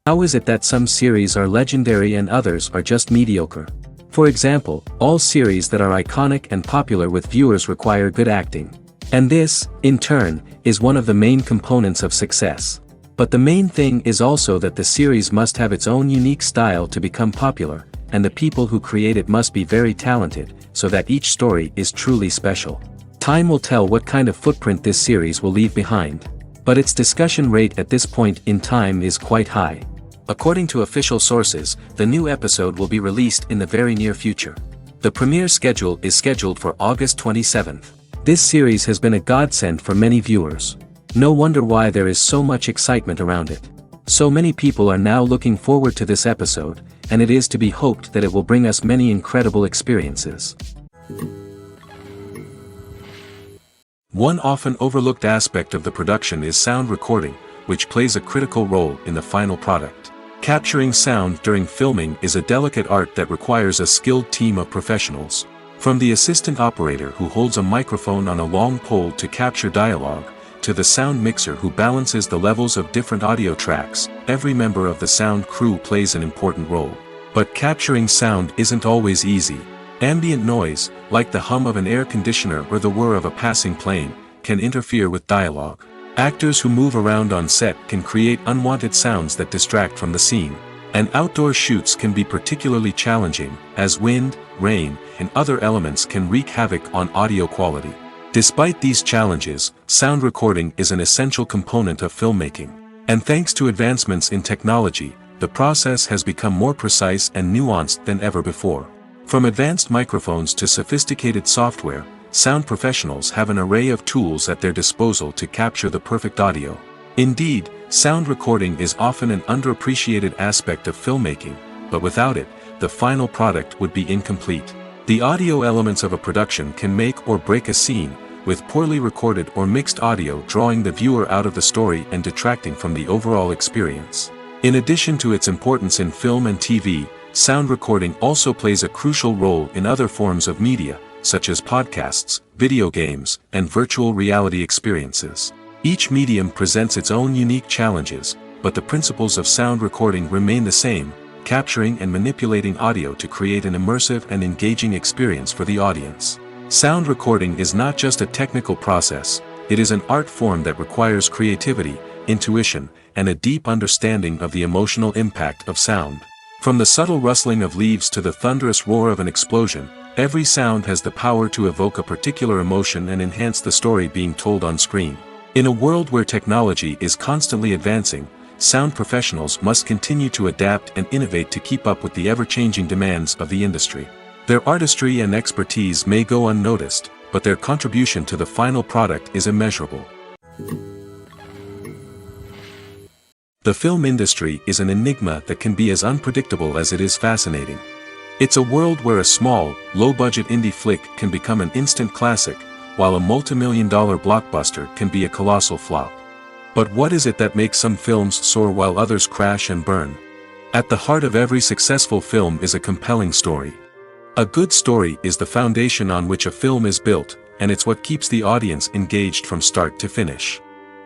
How is it that some series are legendary and others are just mediocre? For example, all series that are iconic and popular with viewers require good acting. And this, in turn, is one of the main components of success. But the main thing is also that the series must have its own unique style to become popular, and the people who create it must be very talented, so that each story is truly special. Time will tell what kind of footprint this series will leave behind. But its discussion rate at this point in time is quite high. According to official sources, the new episode will be released in the very near future. The premiere schedule is scheduled for August 27th. This series has been a godsend for many viewers. No wonder why there is so much excitement around it. So many people are now looking forward to this episode, and it is to be hoped that it will bring us many incredible experiences. One often overlooked aspect of the production is sound recording, which plays a critical role in the final product. Capturing sound during filming is a delicate art that requires a skilled team of professionals. From the assistant operator who holds a microphone on a long pole to capture dialogue, to the sound mixer who balances the levels of different audio tracks, every member of the sound crew plays an important role. But capturing sound isn't always easy. Ambient noise, like the hum of an air conditioner or the whir of a passing plane, can interfere with dialogue. Actors who move around on set can create unwanted sounds that distract from the scene. And outdoor shoots can be particularly challenging, as wind, rain, and other elements can wreak havoc on audio quality. Despite these challenges, sound recording is an essential component of filmmaking. And thanks to advancements in technology, the process has become more precise and nuanced than ever before. From advanced microphones to sophisticated software, sound professionals have an array of tools at their disposal to capture the perfect audio. Indeed, sound recording is often an underappreciated aspect of filmmaking, but without it, the final product would be incomplete. The audio elements of a production can make or break a scene, with poorly recorded or mixed audio drawing the viewer out of the story and detracting from the overall experience. In addition to its importance in film and TV, sound recording also plays a crucial role in other forms of media, such as podcasts, video games, and virtual reality experiences. Each medium presents its own unique challenges, but the principles of sound recording remain the same, capturing and manipulating audio to create an immersive and engaging experience for the audience. Sound recording is not just a technical process, it is an art form that requires creativity, intuition, and a deep understanding of the emotional impact of sound. From the subtle rustling of leaves to the thunderous roar of an explosion, every sound has the power to evoke a particular emotion and enhance the story being told on screen. In a world where technology is constantly advancing, sound professionals must continue to adapt and innovate to keep up with the ever-changing demands of the industry. Their artistry and expertise may go unnoticed, but their contribution to the final product is immeasurable. The film industry is an enigma that can be as unpredictable as it is fascinating. It's a world where a small, low-budget indie flick can become an instant classic, while a multi-million-dollar blockbuster can be a colossal flop. But what is it that makes some films soar while others crash and burn? At the heart of every successful film is a compelling story. A good story is the foundation on which a film is built, and it's what keeps the audience engaged from start to finish.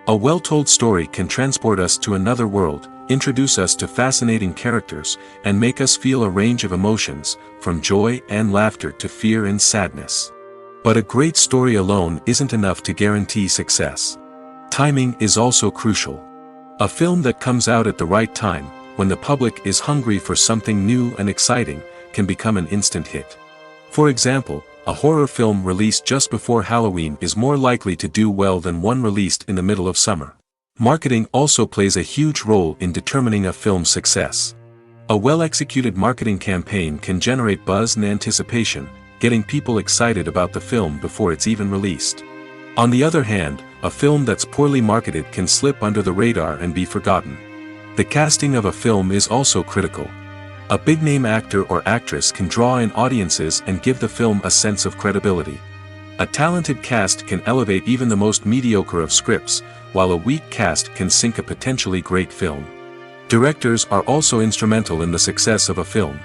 A well-told story can transport us to another world, introduce us to fascinating characters, and make us feel a range of emotions, from joy and laughter to fear and sadness. But a great story alone isn't enough to guarantee success. Timing is also crucial. A film that comes out at the right time, when the public is hungry for something new and exciting, can become an instant hit. For example, a horror film released just before Halloween is more likely to do well than one released in the middle of summer. Marketing also plays a huge role in determining a film's success. A well-executed marketing campaign can generate buzz and anticipation, getting people excited about the film before it's even released. On the other hand, a film that's poorly marketed can slip under the radar and be forgotten. The casting of a film is also critical. A big-name actor or actress can draw in audiences and give the film a sense of credibility. A talented cast can elevate even the most mediocre of scripts, while a weak cast can sink a potentially great film. Directors are also instrumental in the success of a film.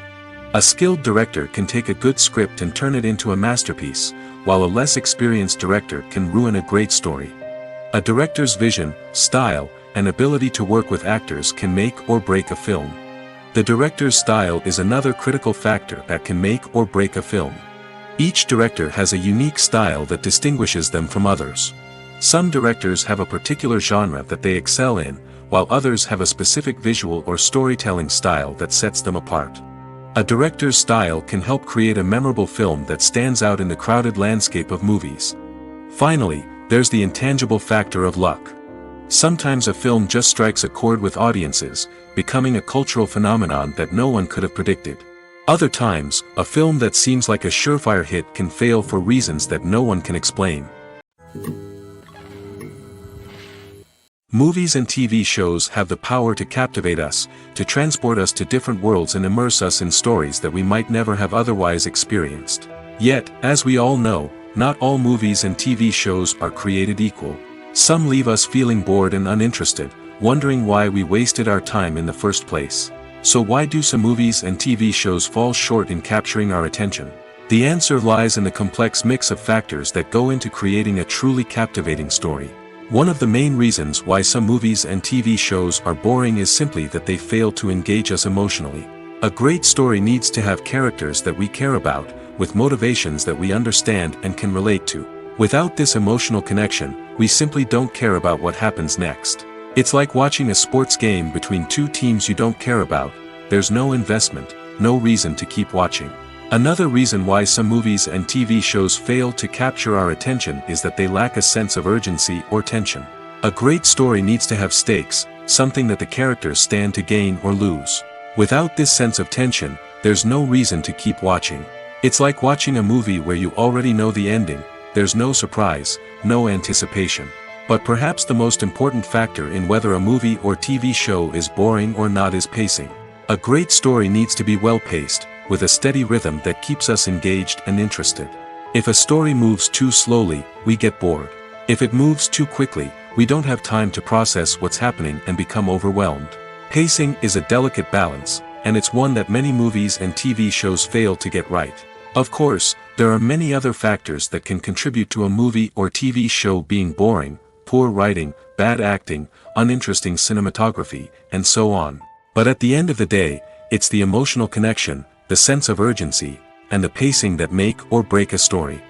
A skilled director can take a good script and turn it into a masterpiece, while a less experienced director can ruin a great story. A director's vision, style, and ability to work with actors can make or break a film. The director's style is another critical factor that can make or break a film. Each director has a unique style that distinguishes them from others. Some directors have a particular genre that they excel in, while others have a specific visual or storytelling style that sets them apart. A director's style can help create a memorable film that stands out in the crowded landscape of movies. Finally, there's the intangible factor of luck. Sometimes a film just strikes a chord with audiences, becoming a cultural phenomenon that no one could have predicted. Other times, a film that seems like a surefire hit can fail for reasons that no one can explain. Movies and TV shows have the power to captivate us, to transport us to different worlds and immerse us in stories that we might never have otherwise experienced. Yet, as we all know, not all movies and TV shows are created equal. Some leave us feeling bored and uninterested, wondering why we wasted our time in the first place. So why do some movies and TV shows fall short in capturing our attention? The answer lies in the complex mix of factors that go into creating a truly captivating story. One of the main reasons why some movies and TV shows are boring is simply that they fail to engage us emotionally. A great story needs to have characters that we care about, with motivations that we understand and can relate to. Without this emotional connection, we simply don't care about what happens next. It's like watching a sports game between two teams you don't care about. There's no investment, no reason to keep watching. Another reason why some movies and TV shows fail to capture our attention is that they lack a sense of urgency or tension. A great story needs to have stakes, something that the characters stand to gain or lose. Without this sense of tension, there's no reason to keep watching. It's like watching a movie where you already know the ending. There's no surprise, no anticipation. But perhaps the most important factor in whether a movie or TV show is boring or not is pacing. A great story needs to be well-paced, with a steady rhythm that keeps us engaged and interested. If a story moves too slowly, we get bored. If it moves too quickly, we don't have time to process what's happening and become overwhelmed. Pacing is a delicate balance, and it's one that many movies and TV shows fail to get right. Of course, there are many other factors that can contribute to a movie or TV show being boring: poor writing, bad acting, uninteresting cinematography, and so on. But at the end of the day, it's the emotional connection, the sense of urgency, and the pacing that make or break a story.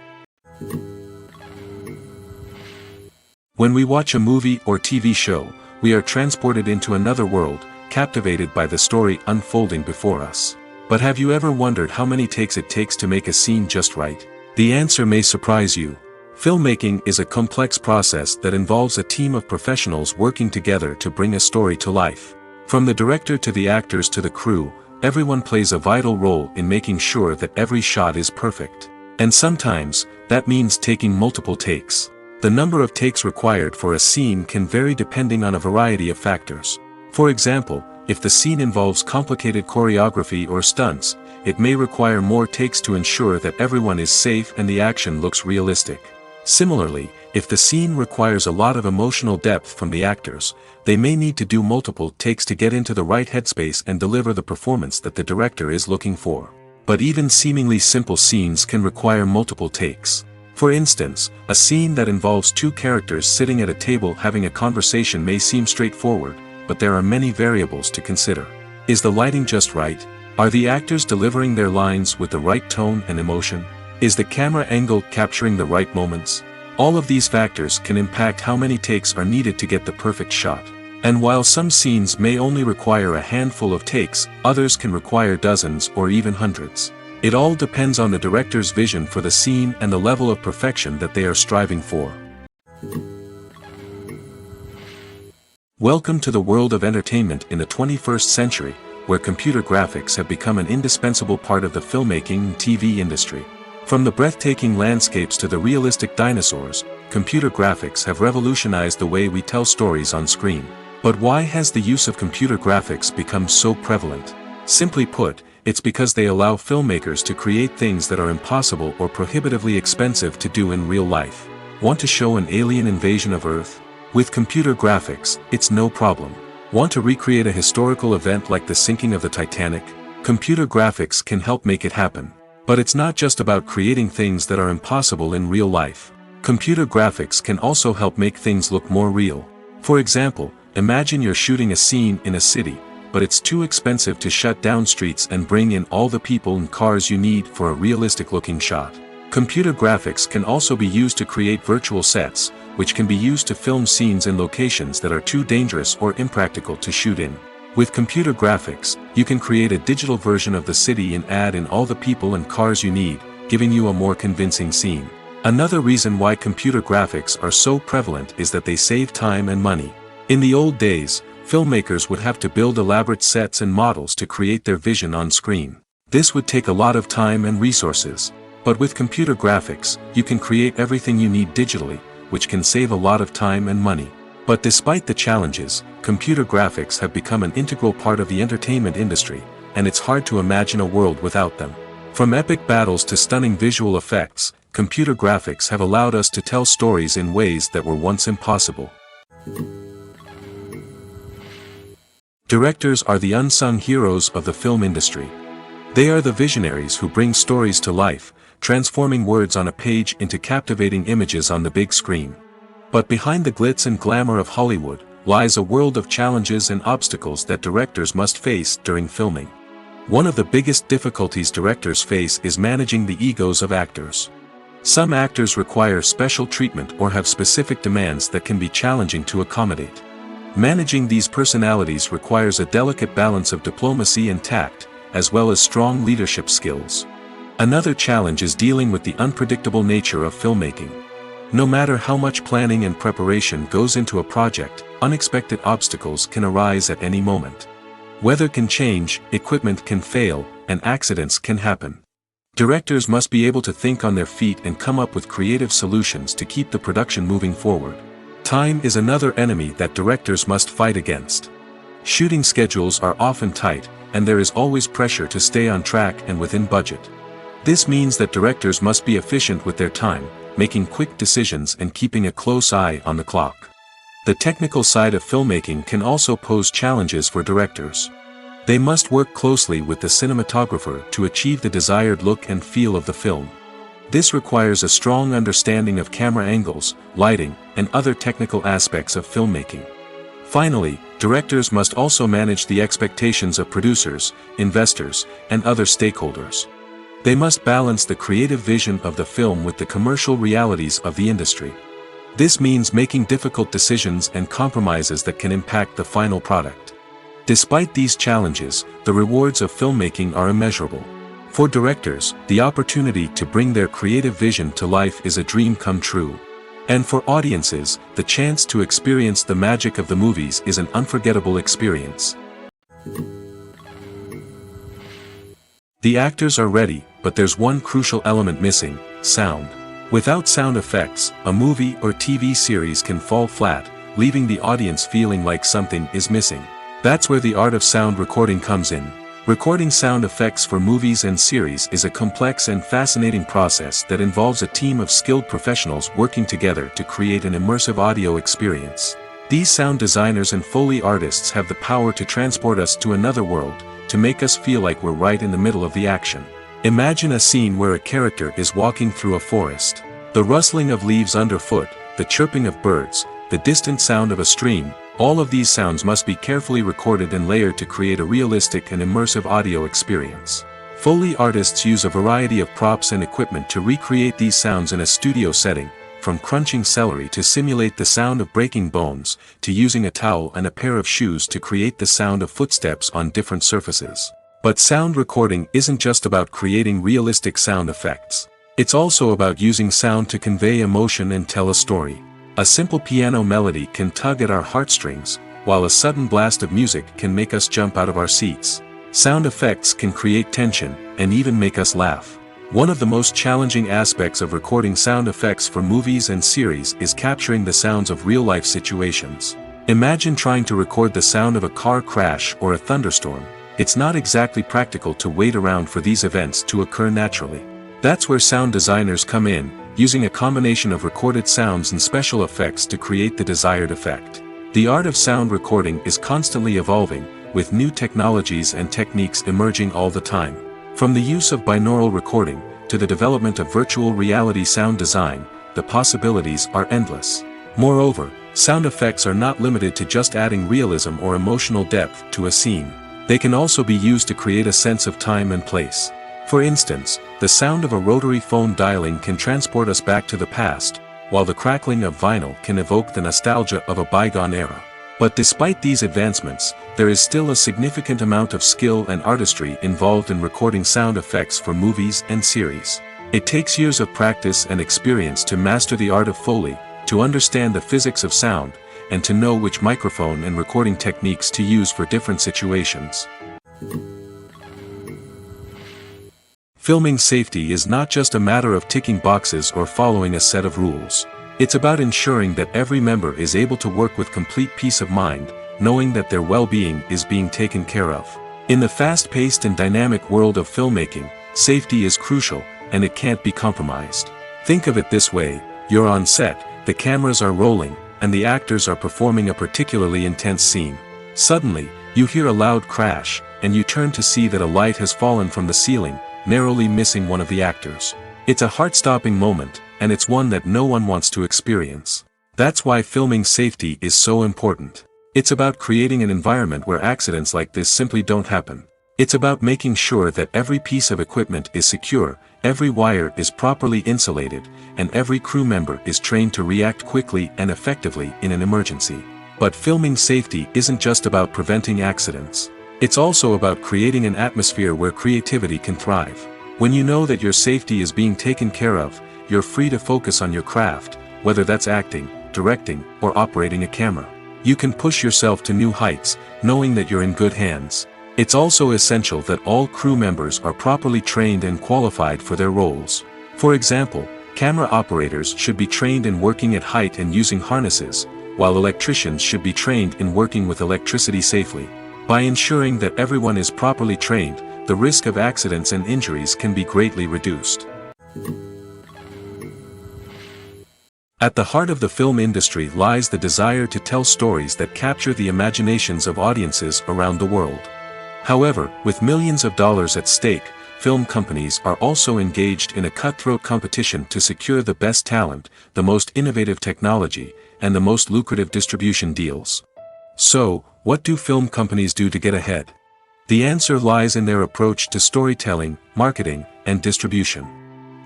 When we watch a movie or TV show, we are transported into another world, captivated by the story unfolding before us. But have you ever wondered how many takes it takes to make a scene just right? The answer may surprise you. Filmmaking is a complex process that involves a team of professionals working together to bring a story to life. From the director to the actors to the crew, everyone plays a vital role in making sure that every shot is perfect. And sometimes, that means taking multiple takes. The number of takes required for a scene can vary depending on a variety of factors. For example, if the scene involves complicated choreography or stunts, it may require more takes to ensure that everyone is safe and the action looks realistic. Similarly, if the scene requires a lot of emotional depth from the actors, they may need to do multiple takes to get into the right headspace and deliver the performance that the director is looking for. But even seemingly simple scenes can require multiple takes. For instance, a scene that involves two characters sitting at a table having a conversation may seem straightforward, but there are many variables to consider. Is the lighting just right? Are the actors delivering their lines with the right tone and emotion? Is the camera angle capturing the right moments? All of these factors can impact how many takes are needed to get the perfect shot. And while some scenes may only require a handful of takes, others can require dozens or even hundreds. It all depends on the director's vision for the scene and the level of perfection that they are striving for. Welcome to the world of entertainment in the 21st century, where computer graphics have become an indispensable part of the filmmaking and TV industry. From the breathtaking landscapes to the realistic dinosaurs, computer graphics have revolutionized the way we tell stories on screen. But why has the use of computer graphics become so prevalent? Simply put, it's because they allow filmmakers to create things that are impossible or prohibitively expensive to do in real life. Want to show an alien invasion of Earth? With computer graphics, it's no problem. Want to recreate a historical event like the sinking of the Titanic? Computer graphics can help make it happen. But it's not just about creating things that are impossible in real life. Computer graphics can also help make things look more real. For example, imagine you're shooting a scene in a city, but it's too expensive to shut down streets and bring in all the people and cars you need for a realistic-looking shot. Computer graphics can also be used to create virtual sets, which can be used to film scenes in locations that are too dangerous or impractical to shoot in. With computer graphics, you can create a digital version of the city and add in all the people and cars you need, giving you a more convincing scene. Another reason why computer graphics are so prevalent is that they save time and money. In the old days, filmmakers would have to build elaborate sets and models to create their vision on screen. This would take a lot of time and resources. But with computer graphics, you can create everything you need digitally, which can save a lot of time and money. But despite the challenges, computer graphics have become an integral part of the entertainment industry, and it's hard to imagine a world without them. From epic battles to stunning visual effects, computer graphics have allowed us to tell stories in ways that were once impossible. Directors are the unsung heroes of the film industry. They are the visionaries who bring stories to life, transforming words on a page into captivating images on the big screen. But behind the glitz and glamour of Hollywood, lies a world of challenges and obstacles that directors must face during filming. One of the biggest difficulties directors face is managing the egos of actors. Some actors require special treatment or have specific demands that can be challenging to accommodate. Managing these personalities requires a delicate balance of diplomacy and tact, as well as strong leadership skills. Another challenge is dealing with the unpredictable nature of filmmaking. No matter how much planning and preparation goes into a project, unexpected obstacles can arise at any moment. Weather can change, equipment can fail, and accidents can happen. Directors must be able to think on their feet and come up with creative solutions to keep the production moving forward. Time is another enemy that directors must fight against. Shooting schedules are often tight, and there is always pressure to stay on track and within budget. This means that directors must be efficient with their time, making quick decisions and keeping a close eye on the clock. The technical side of filmmaking can also pose challenges for directors. They must work closely with the cinematographer to achieve the desired look and feel of the film. This requires a strong understanding of camera angles, lighting, and other technical aspects of filmmaking. Finally, directors must also manage the expectations of producers, investors, and other stakeholders. They must balance the creative vision of the film with the commercial realities of the industry. This means making difficult decisions and compromises that can impact the final product. Despite these challenges, the rewards of filmmaking are immeasurable. For directors, the opportunity to bring their creative vision to life is a dream come true. And for audiences, the chance to experience the magic of the movies is an unforgettable experience. The actors are ready, but there's one crucial element missing: sound. Without sound effects, a movie or TV series can fall flat, leaving the audience feeling like something is missing. That's where the art of sound recording comes in. Recording sound effects for movies and series is a complex and fascinating process that involves a team of skilled professionals working together to create an immersive audio experience. These sound designers and Foley artists have the power to transport us to another world, to make us feel like we're right in the middle of the action. Imagine a scene where a character is walking through a forest. The rustling of leaves underfoot, the chirping of birds, the distant sound of a stream, all of these sounds must be carefully recorded and layered to create a realistic and immersive audio experience. Foley artists use a variety of props and equipment to recreate these sounds in a studio setting, from crunching celery to simulate the sound of breaking bones, to using a towel and a pair of shoes to create the sound of footsteps on different surfaces. But sound recording isn't just about creating realistic sound effects. It's also about using sound to convey emotion and tell a story. A simple piano melody can tug at our heartstrings, while a sudden blast of music can make us jump out of our seats. Sound effects can create tension, and even make us laugh. One of the most challenging aspects of recording sound effects for movies and series is capturing the sounds of real-life situations. Imagine trying to record the sound of a car crash or a thunderstorm. It's not exactly practical to wait around for these events to occur naturally. That's where sound designers come in, using a combination of recorded sounds and special effects to create the desired effect. The art of sound recording is constantly evolving, with new technologies and techniques emerging all the time. From the use of binaural recording, to the development of virtual reality sound design, the possibilities are endless. Moreover, sound effects are not limited to just adding realism or emotional depth to a scene. They can also be used to create a sense of time and place. For instance, the sound of a rotary phone dialing can transport us back to the past, while the crackling of vinyl can evoke the nostalgia of a bygone era. But despite these advancements, there is still a significant amount of skill and artistry involved in recording sound effects for movies and series. It takes years of practice and experience to master the art of Foley, to understand the physics of sound, and to know which microphone and recording techniques to use for different situations. Filming safety is not just a matter of ticking boxes or following a set of rules. It's about ensuring that every member is able to work with complete peace of mind, knowing that their well-being is being taken care of. In the fast-paced and dynamic world of filmmaking, safety is crucial, and it can't be compromised. Think of it this way: you're on set, the cameras are rolling, and the actors are performing a particularly intense scene. Suddenly, you hear a loud crash, and you turn to see that a light has fallen from the ceiling, narrowly missing one of the actors. It's a heart-stopping moment, and it's one that no one wants to experience. That's why filming safety is so important. It's about creating an environment where accidents like this simply don't happen. It's about making sure that every piece of equipment is secure, every wire is properly insulated, and every crew member is trained to react quickly and effectively in an emergency. But filming safety isn't just about preventing accidents. It's also about creating an atmosphere where creativity can thrive. When you know that your safety is being taken care of, you're free to focus on your craft, whether that's acting, directing, or operating a camera. You can push yourself to new heights, knowing that you're in good hands. It's also essential that all crew members are properly trained and qualified for their roles. For example, camera operators should be trained in working at height and using harnesses, while electricians should be trained in working with electricity safely. By ensuring that everyone is properly trained, the risk of accidents and injuries can be greatly reduced. At the heart of the film industry lies the desire to tell stories that capture the imaginations of audiences around the world. However, with millions of dollars at stake, film companies are also engaged in a cutthroat competition to secure the best talent, the most innovative technology, and the most lucrative distribution deals. So, what do film companies do to get ahead? The answer lies in their approach to storytelling, marketing, and distribution.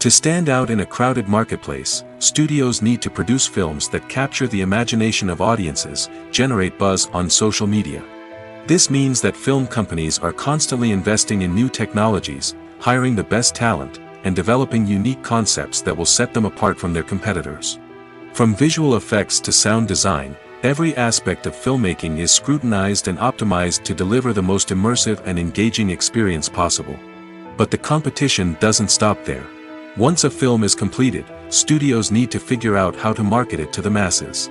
To stand out in a crowded marketplace, studios need to produce films that capture the imagination of audiences, generate buzz on social media. This means that film companies are constantly investing in new technologies, hiring the best talent, and developing unique concepts that will set them apart from their competitors. From visual effects to sound design, every aspect of filmmaking is scrutinized and optimized to deliver the most immersive and engaging experience possible. But the competition doesn't stop there. Once a film is completed, studios need to figure out how to market it to the masses.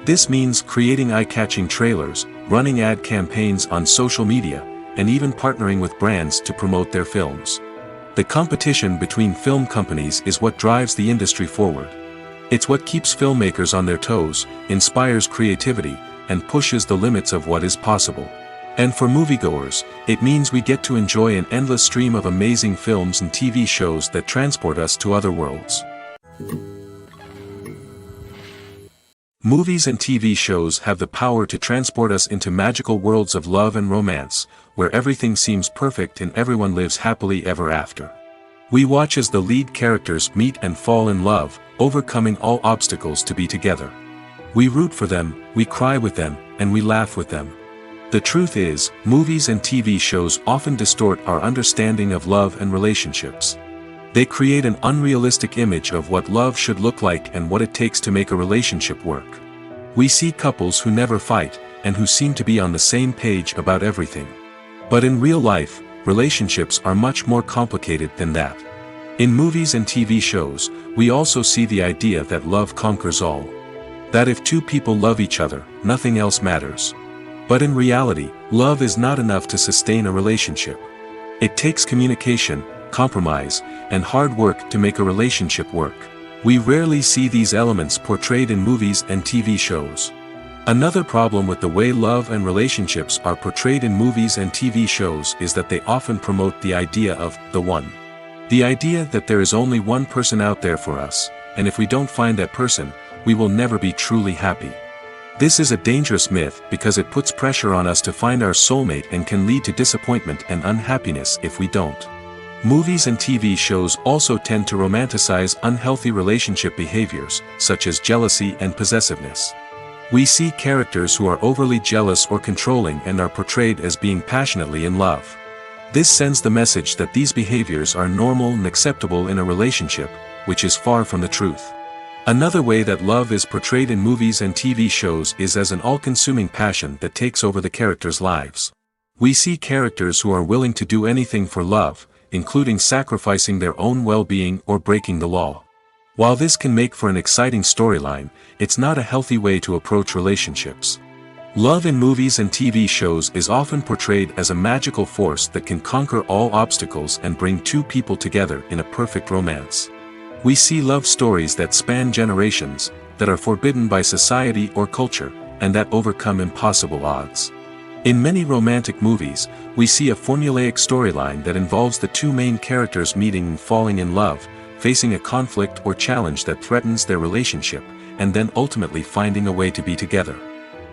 This means creating eye-catching trailers, running ad campaigns on social media, and even partnering with brands to promote their films. The competition between film companies is what drives the industry forward. It's what keeps filmmakers on their toes, inspires creativity, and pushes the limits of what is possible. And for moviegoers, it means we get to enjoy an endless stream of amazing films and TV shows that transport us to other worlds. Movies and TV shows have the power to transport us into magical worlds of love and romance, where everything seems perfect and everyone lives happily ever after. We watch as the lead characters meet and fall in love, overcoming all obstacles to be together. We root for them, we cry with them, and we laugh with them. The truth is, movies and TV shows often distort our understanding of love and relationships. They create an unrealistic image of what love should look like and what it takes to make a relationship work. We see couples who never fight, and who seem to be on the same page about everything. But in real life, relationships are much more complicated than that. In movies and TV shows, we also see the idea that love conquers all. That if two people love each other, nothing else matters. But in reality, love is not enough to sustain a relationship. It takes communication, compromise, and hard work to make a relationship work. We rarely see these elements portrayed in movies and TV shows. Another problem with the way love and relationships are portrayed in movies and TV shows is that they often promote the idea of the one. The idea that there is only one person out there for us, and if we don't find that person, we will never be truly happy. This is a dangerous myth because it puts pressure on us to find our soulmate and can lead to disappointment and unhappiness if we don't. Movies and TV shows also tend to romanticize unhealthy relationship behaviors, such as jealousy and possessiveness. We see characters who are overly jealous or controlling and are portrayed as being passionately in love. This sends the message that these behaviors are normal and acceptable in a relationship, which is far from the truth. Another way that love is portrayed in movies and TV shows is as an all-consuming passion that takes over the characters' lives. We see characters who are willing to do anything for love, including sacrificing their own well-being or breaking the law. While this can make for an exciting storyline, it's not a healthy way to approach relationships. Love in movies and TV shows is often portrayed as a magical force that can conquer all obstacles and bring two people together in a perfect romance. We see love stories that span generations, that are forbidden by society or culture, and that overcome impossible odds. In many romantic movies, we see a formulaic storyline that involves the two main characters meeting and falling in love, facing a conflict or challenge that threatens their relationship, and then ultimately finding a way to be together.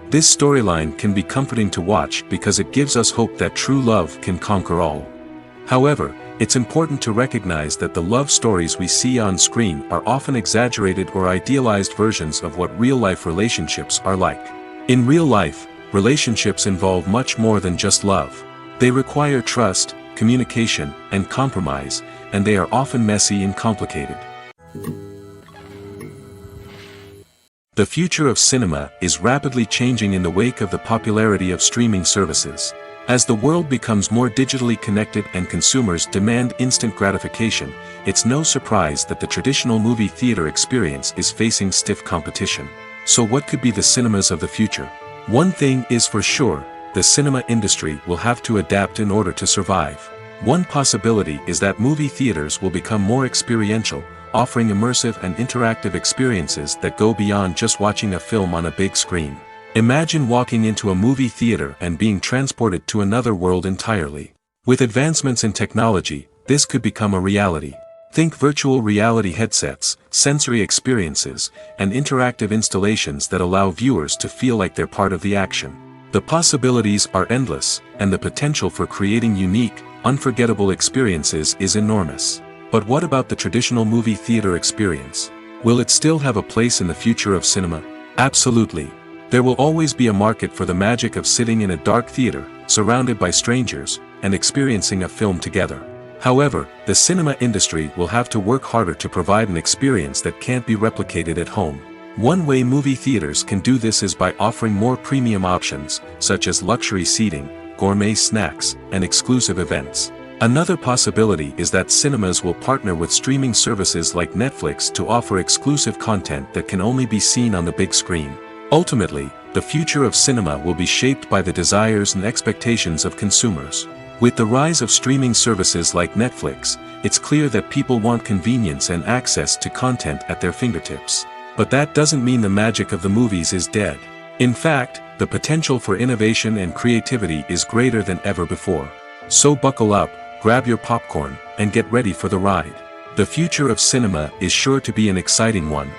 This storyline can be comforting to watch because it gives us hope that true love can conquer all. However, it's important to recognize that the love stories we see on screen are often exaggerated or idealized versions of what real-life relationships are like. In real life, relationships involve much more than just love. They require trust, communication, and compromise, and they are often messy and complicated. The future of cinema is rapidly changing in the wake of the popularity of streaming services. As the world becomes more digitally connected and consumers demand instant gratification, it's no surprise that the traditional movie theater experience is facing stiff competition. So what could be the cinemas of the future? One thing is for sure, the cinema industry will have to adapt in order to survive. One possibility is that movie theaters will become more experiential, offering immersive and interactive experiences that go beyond just watching a film on a big screen. Imagine walking into a movie theater and being transported to another world entirely. With advancements in technology, this could become a reality. Think virtual reality headsets, sensory experiences, and interactive installations that allow viewers to feel like they're part of the action. The possibilities are endless, and the potential for creating unique, unforgettable experiences is enormous. But what about the traditional movie theater experience? Will it still have a place in the future of cinema? Absolutely. There will always be a market for the magic of sitting in a dark theater, surrounded by strangers, and experiencing a film together. However, the cinema industry will have to work harder to provide an experience that can't be replicated at home. One way movie theaters can do this is by offering more premium options, such as luxury seating, gourmet snacks, and exclusive events. Another possibility is that cinemas will partner with streaming services like Netflix to offer exclusive content that can only be seen on the big screen. Ultimately, the future of cinema will be shaped by the desires and expectations of consumers. With the rise of streaming services like Netflix, it's clear that people want convenience and access to content at their fingertips. But that doesn't mean the magic of the movies is dead. In fact, the potential for innovation and creativity is greater than ever before. So buckle up, grab your popcorn, and get ready for the ride. The future of cinema is sure to be an exciting one.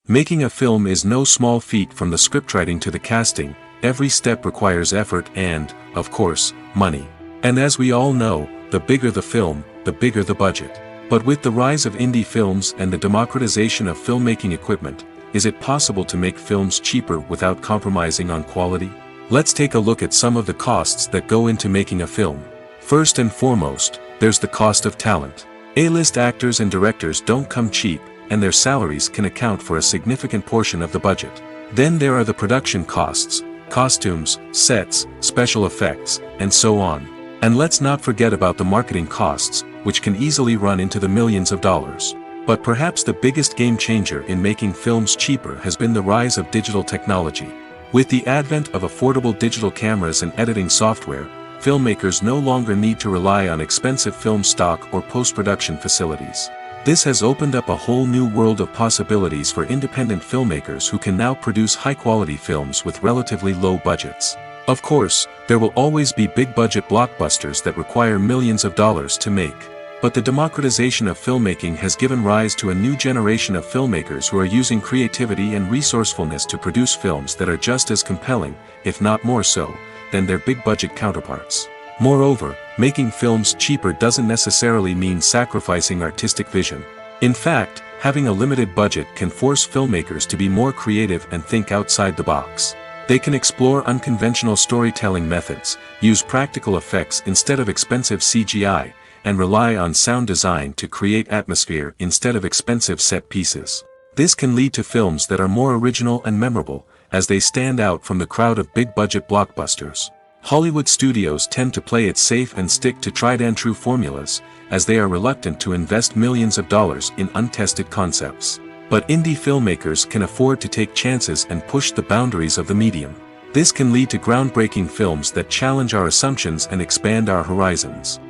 Making a film is no small feat. From the scriptwriting to the casting, every step requires effort and, of course, money. And as we all know, the bigger the film, the bigger the budget. But with the rise of indie films and the democratization of filmmaking equipment, is it possible to make films cheaper without compromising on quality? Let's take a look at some of the costs that go into making a film. First and foremost, there's the cost of talent. A-list actors and directors don't come cheap, and their salaries can account for a significant portion of the budget. Then there are the production costs, costumes, sets, special effects, and so on. And let's not forget about the marketing costs, which can easily run into the millions of dollars. But perhaps the biggest game changer in making films cheaper has been the rise of digital technology. With the advent of affordable digital cameras and editing software, filmmakers no longer need to rely on expensive film stock or post-production facilities. This has opened up a whole new world of possibilities for independent filmmakers who can now produce high-quality films with relatively low budgets. Of course, there will always be big-budget blockbusters that require millions of dollars to make. But the democratization of filmmaking has given rise to a new generation of filmmakers who are using creativity and resourcefulness to produce films that are just as compelling, if not more so, than their big-budget counterparts. Moreover, making films cheaper doesn't necessarily mean sacrificing artistic vision. In fact, having a limited budget can force filmmakers to be more creative and think outside the box. They can explore unconventional storytelling methods, use practical effects instead of expensive CGI, and rely on sound design to create atmosphere instead of expensive set pieces. This can lead to films that are more original and memorable, as they stand out from the crowd of big-budget blockbusters. Hollywood studios tend to play it safe and stick to tried-and-true formulas, as they are reluctant to invest millions of dollars in untested concepts. But indie filmmakers can afford to take chances and push the boundaries of the medium. This can lead to groundbreaking films that challenge our assumptions and expand our horizons.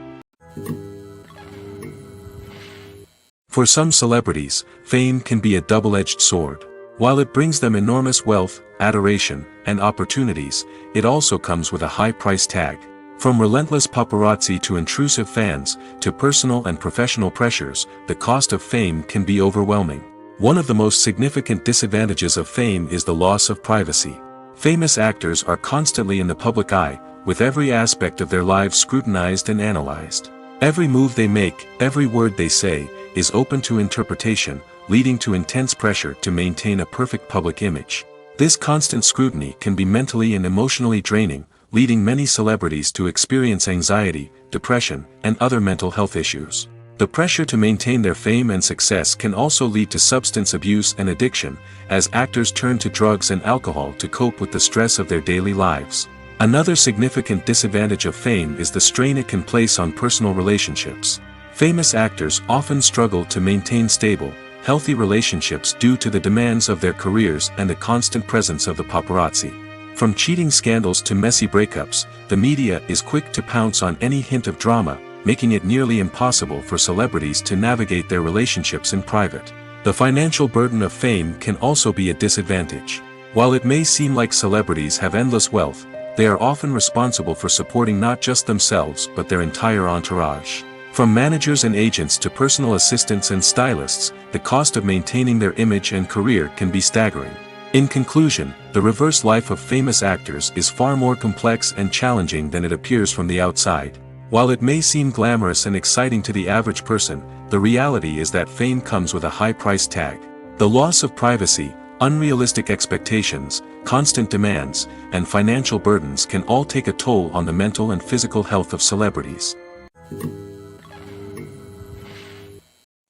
For some celebrities, fame can be a double-edged sword. While it brings them enormous wealth, adoration, and opportunities, it also comes with a high price tag. From relentless paparazzi to intrusive fans, to personal and professional pressures, the cost of fame can be overwhelming. One of the most significant disadvantages of fame is the loss of privacy. Famous actors are constantly in the public eye, with every aspect of their lives scrutinized and analyzed. Every move they make, every word they say, is open to interpretation, leading to intense pressure to maintain a perfect public image. This constant scrutiny can be mentally and emotionally draining, leading many celebrities to experience anxiety, depression, and other mental health issues. The pressure to maintain their fame and success can also lead to substance abuse and addiction, as actors turn to drugs and alcohol to cope with the stress of their daily lives. Another significant disadvantage of fame is the strain it can place on personal relationships. Famous actors often struggle to maintain stable, healthy relationships due to the demands of their careers and the constant presence of the paparazzi. From cheating scandals to messy breakups, the media is quick to pounce on any hint of drama, making it nearly impossible for celebrities to navigate their relationships in private. The financial burden of fame can also be a disadvantage. While it may seem like celebrities have endless wealth, they are often responsible for supporting not just themselves but their entire entourage. From managers and agents to personal assistants and stylists, the cost of maintaining their image and career can be staggering. In conclusion, the reverse life of famous actors is far more complex and challenging than it appears from the outside. While it may seem glamorous and exciting to the average person, the reality is that fame comes with a high price tag. The loss of privacy, unrealistic expectations, constant demands, and financial burdens can all take a toll on the mental and physical health of celebrities.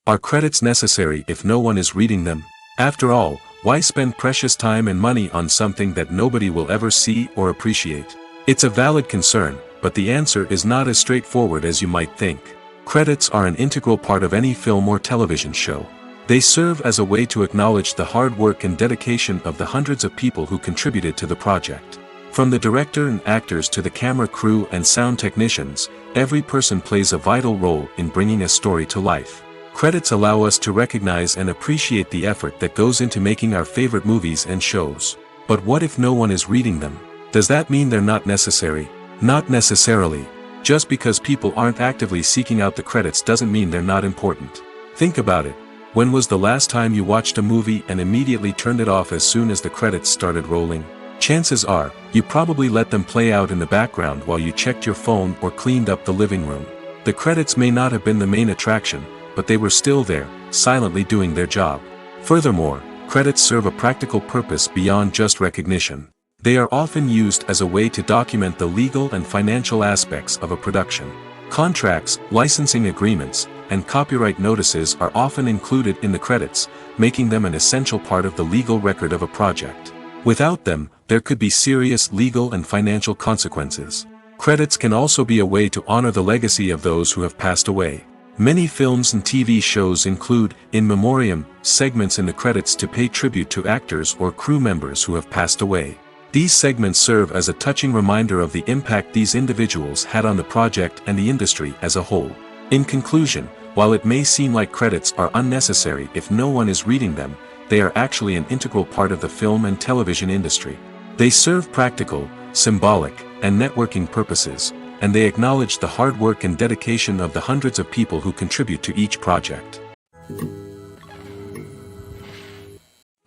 Are credits necessary if no one is reading them? After all, why spend precious time and money on something that nobody will ever see or appreciate? It's a valid concern, but the answer is not as straightforward as you might think. Credits are an integral part of any film or television show. They serve as a way to acknowledge the hard work and dedication of the hundreds of people who contributed to the project. From the director and actors to the camera crew and sound technicians, every person plays a vital role in bringing a story to life. Credits allow us to recognize and appreciate the effort that goes into making our favorite movies and shows. But what if no one is reading them? Does that mean they're not necessary? Not necessarily. Just because people aren't actively seeking out the credits doesn't mean they're not important. Think about it. When was the last time you watched a movie and immediately turned it off as soon as the credits started rolling? Chances are, you probably let them play out in the background while you checked your phone or cleaned up the living room. The credits may not have been the main attraction, but they were still there, silently doing their job. Furthermore, credits serve a practical purpose beyond just recognition. They are often used as a way to document the legal and financial aspects of a production. Contracts, licensing agreements, and copyright notices are often included in the credits, making them an essential part of the legal record of a project. Without them, there could be serious legal and financial consequences. Credits can also be a way to honor the legacy of those who have passed away. Many films and TV shows include, in memoriam, segments in the credits to pay tribute to actors or crew members who have passed away. These segments serve as a touching reminder of the impact these individuals had on the project and the industry as a whole. In conclusion, while it may seem like credits are unnecessary if no one is reading them, they are actually an integral part of the film and television industry. They serve practical, symbolic, and networking purposes, and they acknowledge the hard work and dedication of the hundreds of people who contribute to each project.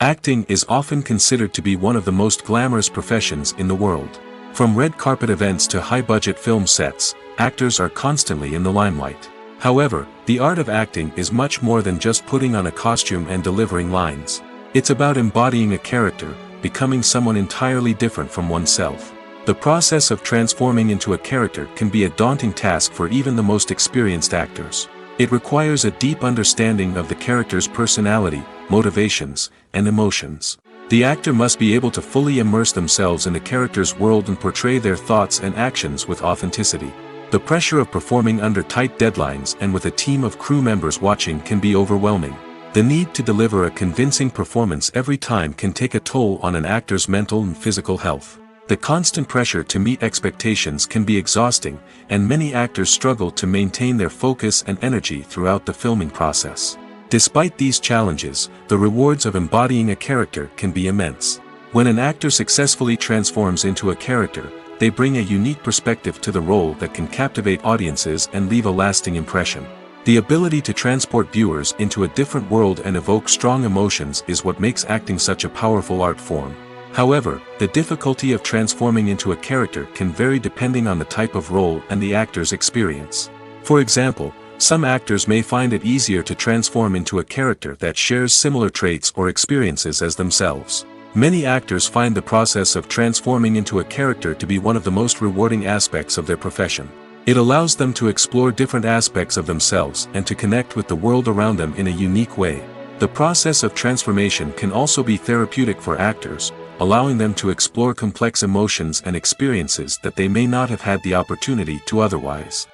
Acting is often considered to be one of the most glamorous professions in the world. From red carpet events to high-budget film sets, actors are constantly in the limelight. However, the art of acting is much more than just putting on a costume and delivering lines. It's about embodying a character, becoming someone entirely different from oneself. The process of transforming into a character can be a daunting task for even the most experienced actors. It requires a deep understanding of the character's personality, motivations, and emotions. The actor must be able to fully immerse themselves in the character's world and portray their thoughts and actions with authenticity. The pressure of performing under tight deadlines and with a team of crew members watching can be overwhelming. The need to deliver a convincing performance every time can take a toll on an actor's mental and physical health. The constant pressure to meet expectations can be exhausting, and many actors struggle to maintain their focus and energy throughout the filming process. Despite these challenges, the rewards of embodying a character can be immense. When an actor successfully transforms into a character, they bring a unique perspective to the role that can captivate audiences and leave a lasting impression. The ability to transport viewers into a different world and evoke strong emotions is what makes acting such a powerful art form. However, the difficulty of transforming into a character can vary depending on the type of role and the actor's experience. For example, some actors may find it easier to transform into a character that shares similar traits or experiences as themselves. Many actors find the process of transforming into a character to be one of the most rewarding aspects of their profession. It allows them to explore different aspects of themselves and to connect with the world around them in a unique way. The process of transformation can also be therapeutic for actors, allowing them to explore complex emotions and experiences that they may not have had the opportunity to otherwise.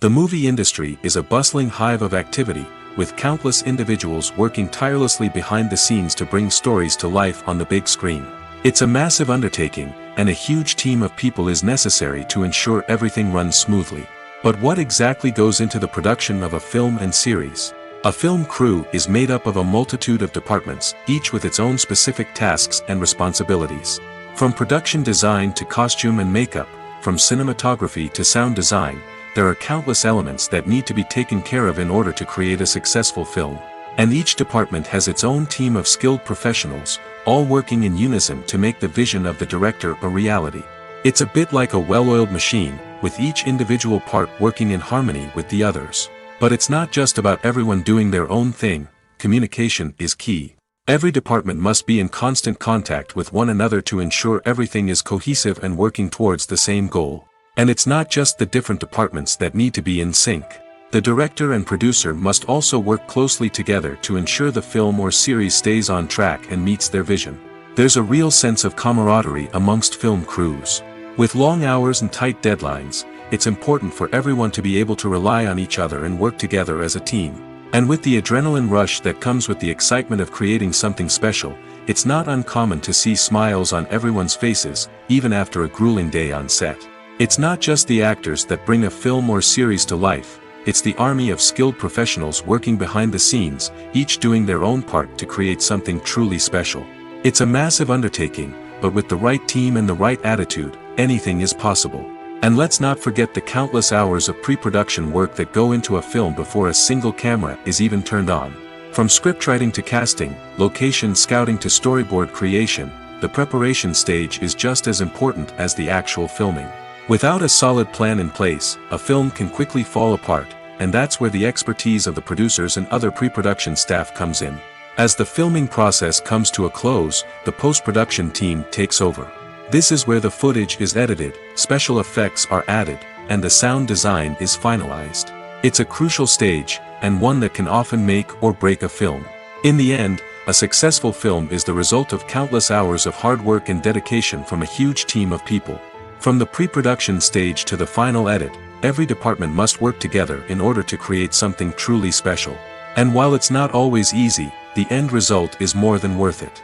The movie industry is a bustling hive of activity, with countless individuals working tirelessly behind the scenes to bring stories to life on the big screen. It's a massive undertaking, and a huge team of people is necessary to ensure everything runs smoothly. But what exactly goes into the production of a film and series? A film crew is made up of a multitude of departments, each with its own specific tasks and responsibilities. From production design to costume and makeup, from cinematography to sound design, there are countless elements that need to be taken care of in order to create a successful film. And each department has its own team of skilled professionals, all working in unison to make the vision of the director a reality. It's a bit like a well-oiled machine, with each individual part working in harmony with the others. But it's not just about everyone doing their own thing. Communication is key. Every department must be in constant contact with one another to ensure everything is cohesive and working towards the same goal. And it's not just the different departments that need to be in sync. The director and producer must also work closely together to ensure the film or series stays on track and meets their vision. There's a real sense of camaraderie amongst film crews. With long hours and tight deadlines, it's important for everyone to be able to rely on each other and work together as a team. And with the adrenaline rush that comes with the excitement of creating something special, it's not uncommon to see smiles on everyone's faces, even after a grueling day on set. It's not just the actors that bring a film or series to life, it's the army of skilled professionals working behind the scenes, each doing their own part to create something truly special. It's a massive undertaking, but with the right team and the right attitude, anything is possible. And let's not forget the countless hours of pre-production work that go into a film before a single camera is even turned on. From scriptwriting to casting, location scouting to storyboard creation, the preparation stage is just as important as the actual filming. Without a solid plan in place, a film can quickly fall apart, and that's where the expertise of the producers and other pre-production staff comes in. As the filming process comes to a close, the post-production team takes over. This is where the footage is edited, special effects are added, and the sound design is finalized. It's a crucial stage, and one that can often make or break a film. In the end, a successful film is the result of countless hours of hard work and dedication from a huge team of people. From the pre-production stage to the final edit, every department must work together in order to create something truly special. And while it's not always easy, the end result is more than worth it.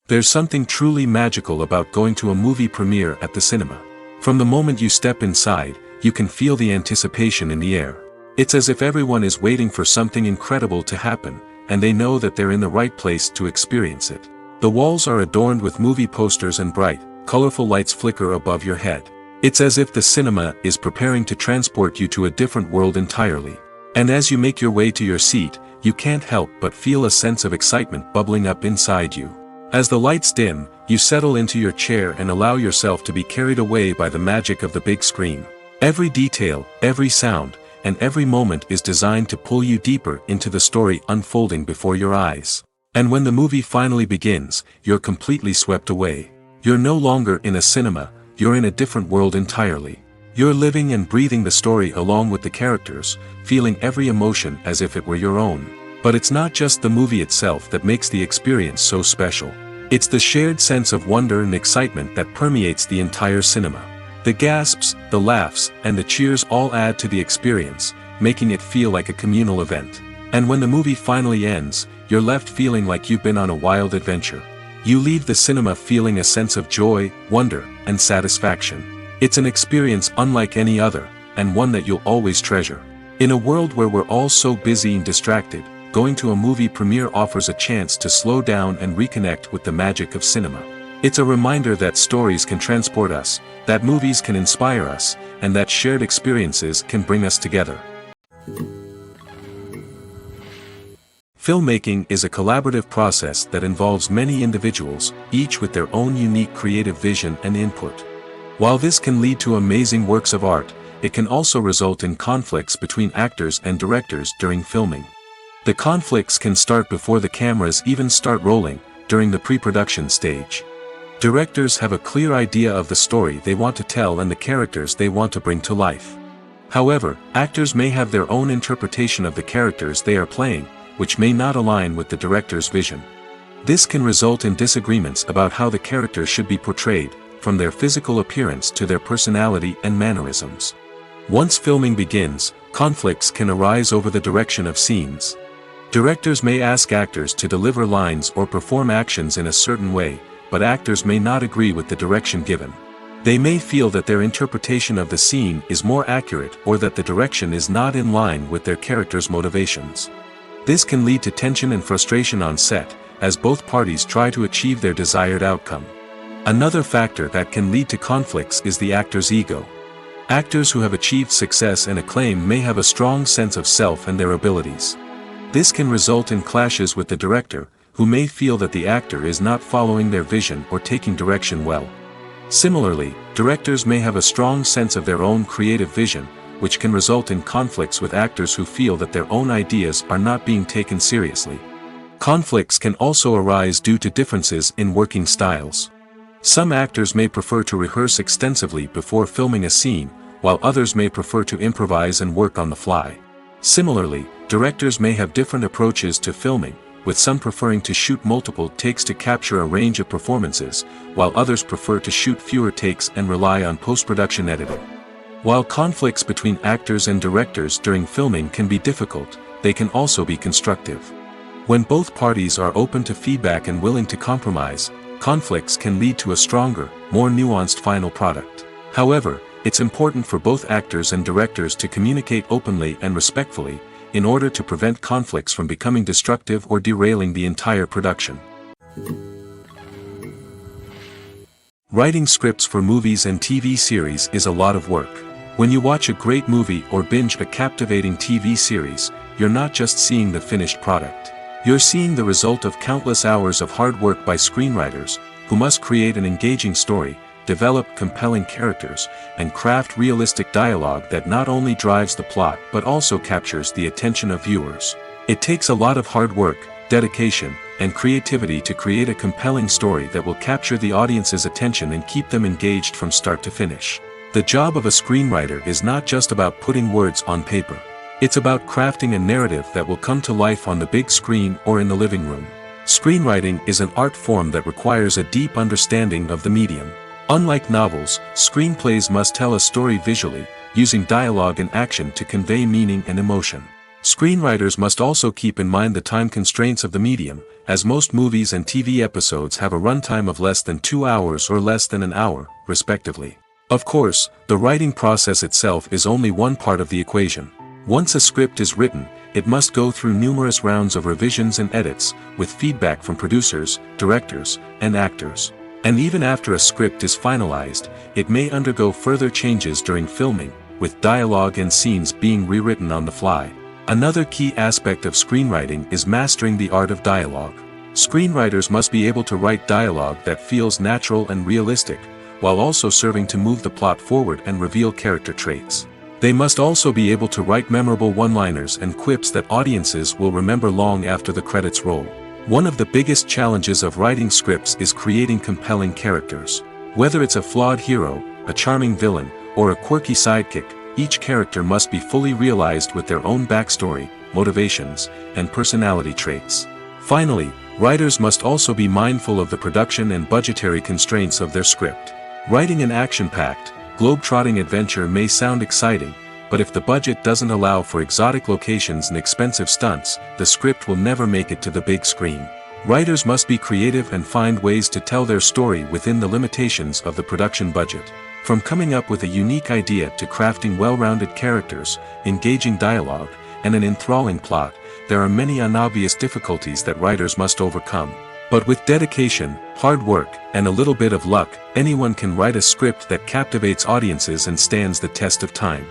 There's something truly magical about going to a movie premiere at the cinema. From the moment you step inside, you can feel the anticipation in the air. It's as if everyone is waiting for something incredible to happen, and they know that they're in the right place to experience it. The walls are adorned with movie posters and bright, colorful lights flicker above your head. It's as if the cinema is preparing to transport you to a different world entirely. And as you make your way to your seat, you can't help but feel a sense of excitement bubbling up inside you. As the lights dim, you settle into your chair and allow yourself to be carried away by the magic of the big screen. Every detail, every sound, and every moment is designed to pull you deeper into the story unfolding before your eyes. And when the movie finally begins, you're completely swept away. You're no longer in a cinema, you're in a different world entirely. You're living and breathing the story along with the characters, feeling every emotion as if it were your own. But it's not just the movie itself that makes the experience so special. It's the shared sense of wonder and excitement that permeates the entire cinema. The gasps, the laughs, and the cheers all add to the experience, making it feel like a communal event. And when the movie finally ends, you're left feeling like you've been on a wild adventure. You leave the cinema feeling a sense of joy, wonder, and satisfaction. It's an experience unlike any other, and one that you'll always treasure. In a world where we're all so busy and distracted, going to a movie premiere offers a chance to slow down and reconnect with the magic of cinema. It's a reminder that stories can transport us, that movies can inspire us, and that shared experiences can bring us together. Filmmaking is a collaborative process that involves many individuals, each with their own unique creative vision and input. While this can lead to amazing works of art, it can also result in conflicts between actors and directors during filming. The conflicts can start before the cameras even start rolling, during the pre-production stage. Directors have a clear idea of the story they want to tell and the characters they want to bring to life. However, actors may have their own interpretation of the characters they are playing, which may not align with the director's vision. This can result in disagreements about how the characters should be portrayed, from their physical appearance to their personality and mannerisms. Once filming begins, conflicts can arise over the direction of scenes. Directors may ask actors to deliver lines or perform actions in a certain way, but actors may not agree with the direction given. They may feel that their interpretation of the scene is more accurate or that the direction is not in line with their character's motivations. This can lead to tension and frustration on set, as both parties try to achieve their desired outcome. Another factor that can lead to conflicts is the actor's ego. Actors who have achieved success and acclaim may have a strong sense of self and their abilities. This can result in clashes with the director, who may feel that the actor is not following their vision or taking direction well. Similarly, directors may have a strong sense of their own creative vision, which can result in conflicts with actors who feel that their own ideas are not being taken seriously. Conflicts can also arise due to differences in working styles. Some actors may prefer to rehearse extensively before filming a scene, while others may prefer to improvise and work on the fly. Similarly, directors may have different approaches to filming, with some preferring to shoot multiple takes to capture a range of performances, while others prefer to shoot fewer takes and rely on post-production editing. While conflicts between actors and directors during filming can be difficult, they can also be constructive. When both parties are open to feedback and willing to compromise, conflicts can lead to a stronger, more nuanced final product. However, it's important for both actors and directors to communicate openly and respectfully, in order to prevent conflicts from becoming destructive or derailing the entire production. Writing scripts for movies and TV series is a lot of work. When you watch a great movie or binge a captivating TV series, you're not just seeing the finished product. You're seeing the result of countless hours of hard work by screenwriters, who must create an engaging story, develop compelling characters, and craft realistic dialogue that not only drives the plot but also captures the attention of viewers. It takes a lot of hard work, dedication, and creativity to create a compelling story that will capture the audience's attention and keep them engaged from start to finish. The job of a screenwriter is not just about putting words on paper. It's about crafting a narrative that will come to life on the big screen or in the living room. Screenwriting is an art form that requires a deep understanding of the medium. Unlike novels, screenplays must tell a story visually, using dialogue and action to convey meaning and emotion. Screenwriters must also keep in mind the time constraints of the medium, as most movies and TV episodes have a runtime of less than 2 hours or less than an hour, respectively. Of course, the writing process itself is only one part of the equation. Once a script is written, it must go through numerous rounds of revisions and edits, with feedback from producers, directors, and actors. And even after a script is finalized, it may undergo further changes during filming, with dialogue and scenes being rewritten on the fly. Another key aspect of screenwriting is mastering the art of dialogue. Screenwriters must be able to write dialogue that feels natural and realistic, while also serving to move the plot forward and reveal character traits. They must also be able to write memorable one-liners and quips that audiences will remember long after the credits roll. One of the biggest challenges of writing scripts is creating compelling characters. Whether it's a flawed hero, a charming villain, or a quirky sidekick, each character must be fully realized with their own backstory, motivations, and personality traits. Finally, writers must also be mindful of the production and budgetary constraints of their script. Writing an action-packed, globe-trotting adventure may sound exciting, but if the budget doesn't allow for exotic locations and expensive stunts, the script will never make it to the big screen. Writers must be creative and find ways to tell their story within the limitations of the production budget. From coming up with a unique idea to crafting well-rounded characters, engaging dialogue, and an enthralling plot, there are many unobvious difficulties that writers must overcome. But with dedication, hard work, and a little bit of luck, anyone can write a script that captivates audiences and stands the test of time.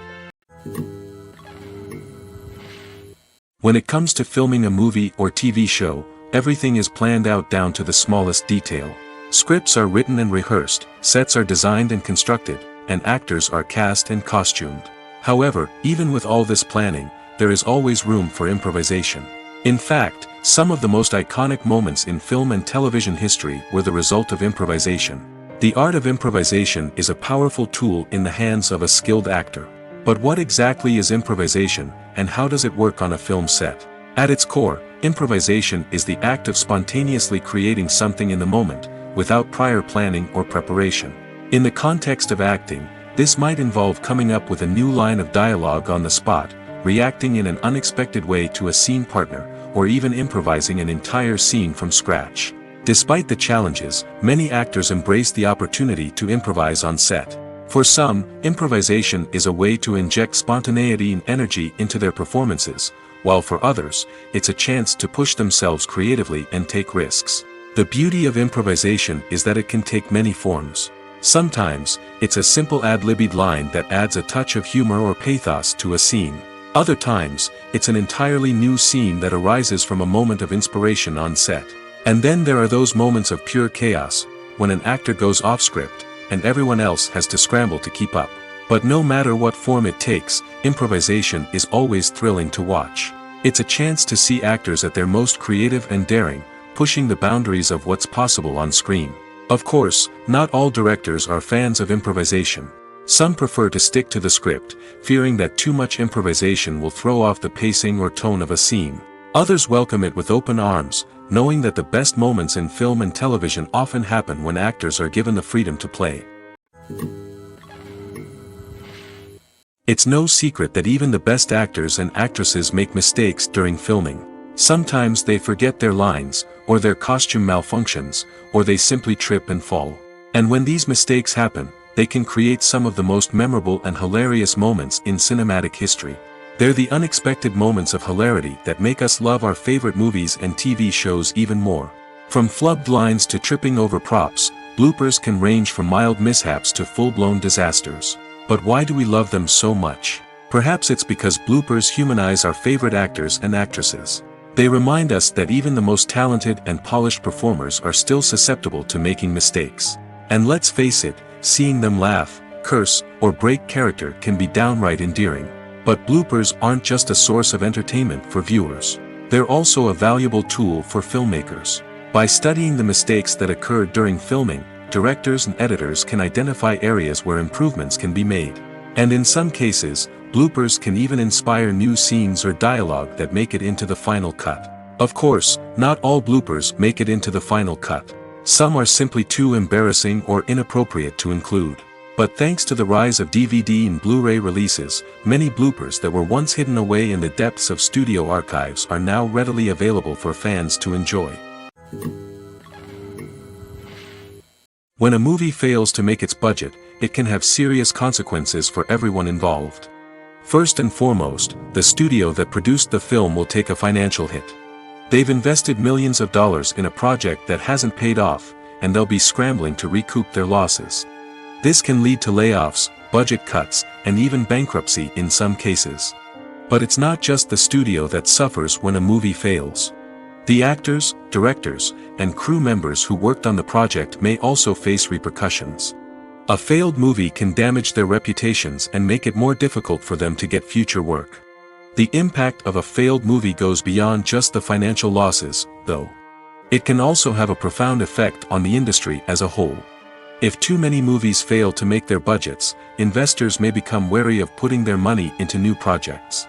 When it comes to filming a movie or TV show, everything is planned out down to the smallest detail. Scripts are written and rehearsed, sets are designed and constructed, and actors are cast and costumed. However, even with all this planning, there is always room for improvisation. In fact, some of the most iconic moments in film and television history were the result of improvisation. The art of improvisation is a powerful tool in the hands of a skilled actor. But what exactly is improvisation, and how does it work on a film set? At its core, improvisation is the act of spontaneously creating something in the moment, without prior planning or preparation. In the context of acting, this might involve coming up with a new line of dialogue on the spot, reacting in an unexpected way to a scene partner, or even improvising an entire scene from scratch. Despite the challenges, many actors embrace the opportunity to improvise on set. For some, improvisation is a way to inject spontaneity and energy into their performances, while for others, it's a chance to push themselves creatively and take risks. The beauty of improvisation is that it can take many forms. Sometimes, it's a simple ad-libbed line that adds a touch of humor or pathos to a scene. Other times, it's an entirely new scene that arises from a moment of inspiration on set. And then there are those moments of pure chaos, when an actor goes off script, and everyone else has to scramble to keep up. But no matter what form it takes, improvisation is always thrilling to watch. It's a chance to see actors at their most creative and daring, pushing the boundaries of what's possible on screen. Of course, not all directors are fans of improvisation. Some prefer to stick to the script, fearing that too much improvisation will throw off the pacing or tone of a scene. Others welcome it with open arms, knowing that the best moments in film and television often happen when actors are given the freedom to play. It's no secret that even the best actors and actresses make mistakes during filming. Sometimes they forget their lines, or their costume malfunctions, or they simply trip and fall. And when these mistakes happen, they can create some of the most memorable and hilarious moments in cinematic history. They're the unexpected moments of hilarity that make us love our favorite movies and TV shows even more. From flubbed lines to tripping over props, bloopers can range from mild mishaps to full-blown disasters. But why do we love them so much? Perhaps it's because bloopers humanize our favorite actors and actresses. They remind us that even the most talented and polished performers are still susceptible to making mistakes. And let's face it, seeing them laugh, curse, or break character can be downright endearing. But bloopers aren't just a source of entertainment for viewers. They're also a valuable tool for filmmakers. By studying the mistakes that occurred during filming, directors and editors can identify areas where improvements can be made. And in some cases, bloopers can even inspire new scenes or dialogue that make it into the final cut. Of course, not all bloopers make it into the final cut. Some are simply too embarrassing or inappropriate to include. But thanks to the rise of DVD and Blu-ray releases, many bloopers that were once hidden away in the depths of studio archives are now readily available for fans to enjoy. When a movie fails to make its budget, it can have serious consequences for everyone involved. First and foremost, the studio that produced the film will take a financial hit. They've invested millions of dollars in a project that hasn't paid off, and they'll be scrambling to recoup their losses. This can lead to layoffs, budget cuts, and even bankruptcy in some cases. But it's not just the studio that suffers when a movie fails. The actors, directors, and crew members who worked on the project may also face repercussions. A failed movie can damage their reputations and make it more difficult for them to get future work. The impact of a failed movie goes beyond just the financial losses, though. It can also have a profound effect on the industry as a whole. If too many movies fail to make their budgets, investors may become wary of putting their money into new projects.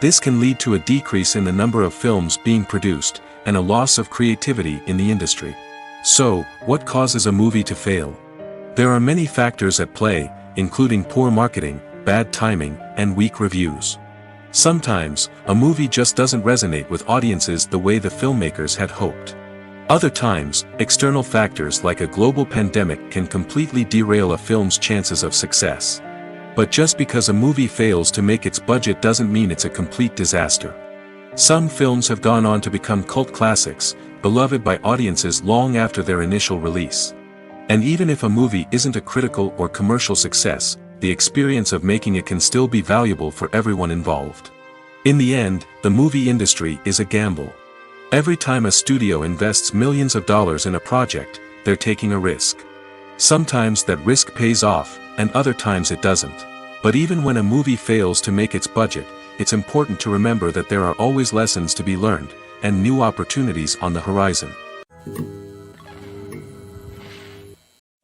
This can lead to a decrease in the number of films being produced, and a loss of creativity in the industry. So, what causes a movie to fail? There are many factors at play, including poor marketing, bad timing, and weak reviews. Sometimes, a movie just doesn't resonate with audiences the way the filmmakers had hoped. Other times, external factors like a global pandemic can completely derail a film's chances of success. But just because a movie fails to make its budget doesn't mean it's a complete disaster. Some films have gone on to become cult classics, beloved by audiences long after their initial release. And even if a movie isn't a critical or commercial success, the experience of making it can still be valuable for everyone involved. In the end, the movie industry is a gamble. Every time a studio invests millions of dollars in a project, they're taking a risk. Sometimes that risk pays off, and other times it doesn't. But even when a movie fails to make its budget, it's important to remember that there are always lessons to be learned, and new opportunities on the horizon.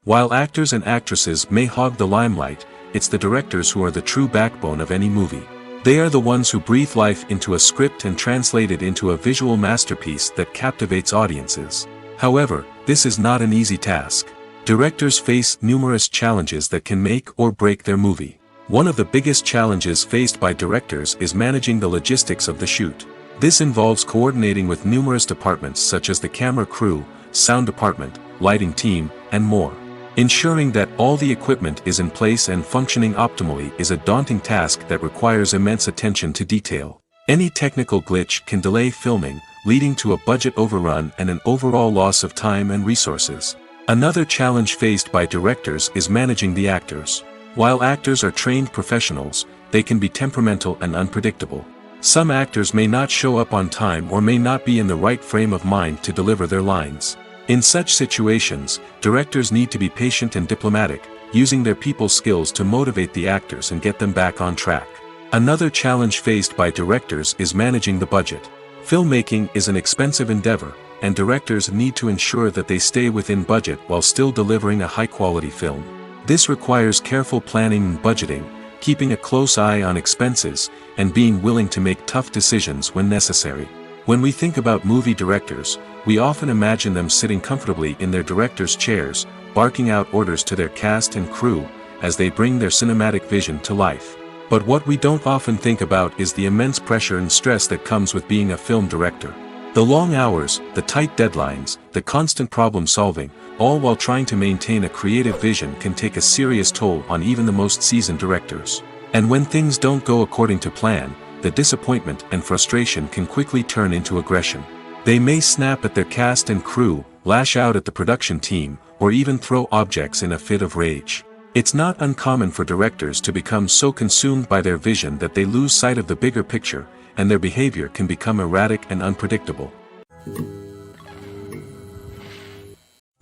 While actors and actresses may hog the limelight, it's the directors who are the true backbone of any movie. They are the ones who breathe life into a script and translate it into a visual masterpiece that captivates audiences. However, this is not an easy task. Directors face numerous challenges that can make or break their movie. One of the biggest challenges faced by directors is managing the logistics of the shoot. This involves coordinating with numerous departments such as the camera crew, sound department, lighting team, and more. Ensuring that all the equipment is in place and functioning optimally is a daunting task that requires immense attention to detail. Any technical glitch can delay filming, leading to a budget overrun and an overall loss of time and resources. Another challenge faced by directors is managing the actors. While actors are trained professionals, they can be temperamental and unpredictable. Some actors may not show up on time or may not be in the right frame of mind to deliver their lines. In such situations, directors need to be patient and diplomatic, using their people skills to motivate the actors and get them back on track. Another challenge faced by directors is managing the budget. Filmmaking is an expensive endeavor, and directors need to ensure that they stay within budget while still delivering a high-quality film. This requires careful planning and budgeting, keeping a close eye on expenses, and being willing to make tough decisions when necessary. When we think about movie directors, we often imagine them sitting comfortably in their director's chairs, barking out orders to their cast and crew, as they bring their cinematic vision to life. But what we don't often think about is the immense pressure and stress that comes with being a film director. The long hours, the tight deadlines, the constant problem solving, all while trying to maintain a creative vision can take a serious toll on even the most seasoned directors. And when things don't go according to plan, the disappointment and frustration can quickly turn into aggression. They may snap at their cast and crew, lash out at the production team, or even throw objects in a fit of rage. It's not uncommon for directors to become so consumed by their vision that they lose sight of the bigger picture, and their behavior can become erratic and unpredictable.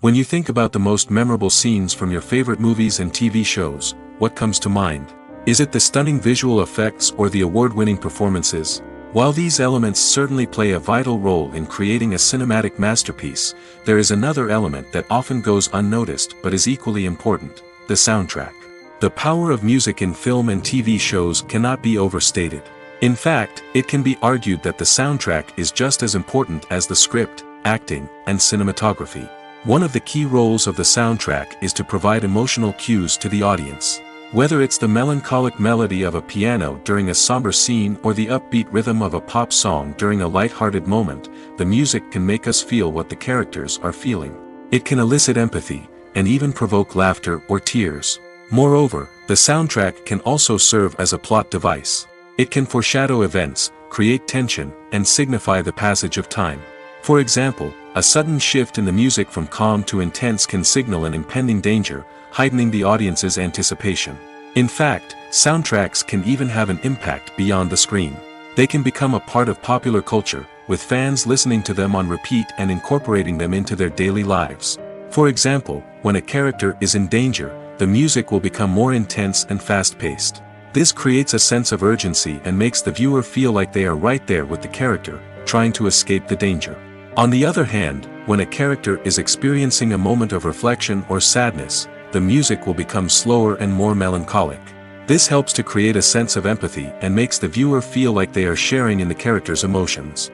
When you think about the most memorable scenes from your favorite movies and TV shows, what comes to mind? Is it the stunning visual effects or the award-winning performances? While these elements certainly play a vital role in creating a cinematic masterpiece, there is another element that often goes unnoticed but is equally important: the soundtrack. The power of music in film and TV shows cannot be overstated. In fact, it can be argued that the soundtrack is just as important as the script, acting, and cinematography. One of the key roles of the soundtrack is to provide emotional cues to the audience. Whether it's the melancholic melody of a piano during a somber scene or the upbeat rhythm of a pop song during a light-hearted moment, the music can make us feel what the characters are feeling. It can elicit empathy, and even provoke laughter or tears. Moreover, the soundtrack can also serve as a plot device. It can foreshadow events, create tension, and signify the passage of time. For example, a sudden shift in the music from calm to intense can signal an impending danger, heightening the audience's anticipation. In fact, soundtracks can even have an impact beyond the screen. They can become a part of popular culture, with fans listening to them on repeat and incorporating them into their daily lives. For example, when a character is in danger, the music will become more intense and fast-paced. This creates a sense of urgency and makes the viewer feel like they are right there with the character, trying to escape the danger. On the other hand, when a character is experiencing a moment of reflection or sadness, the music will become slower and more melancholic. This helps to create a sense of empathy and makes the viewer feel like they are sharing in the character's emotions.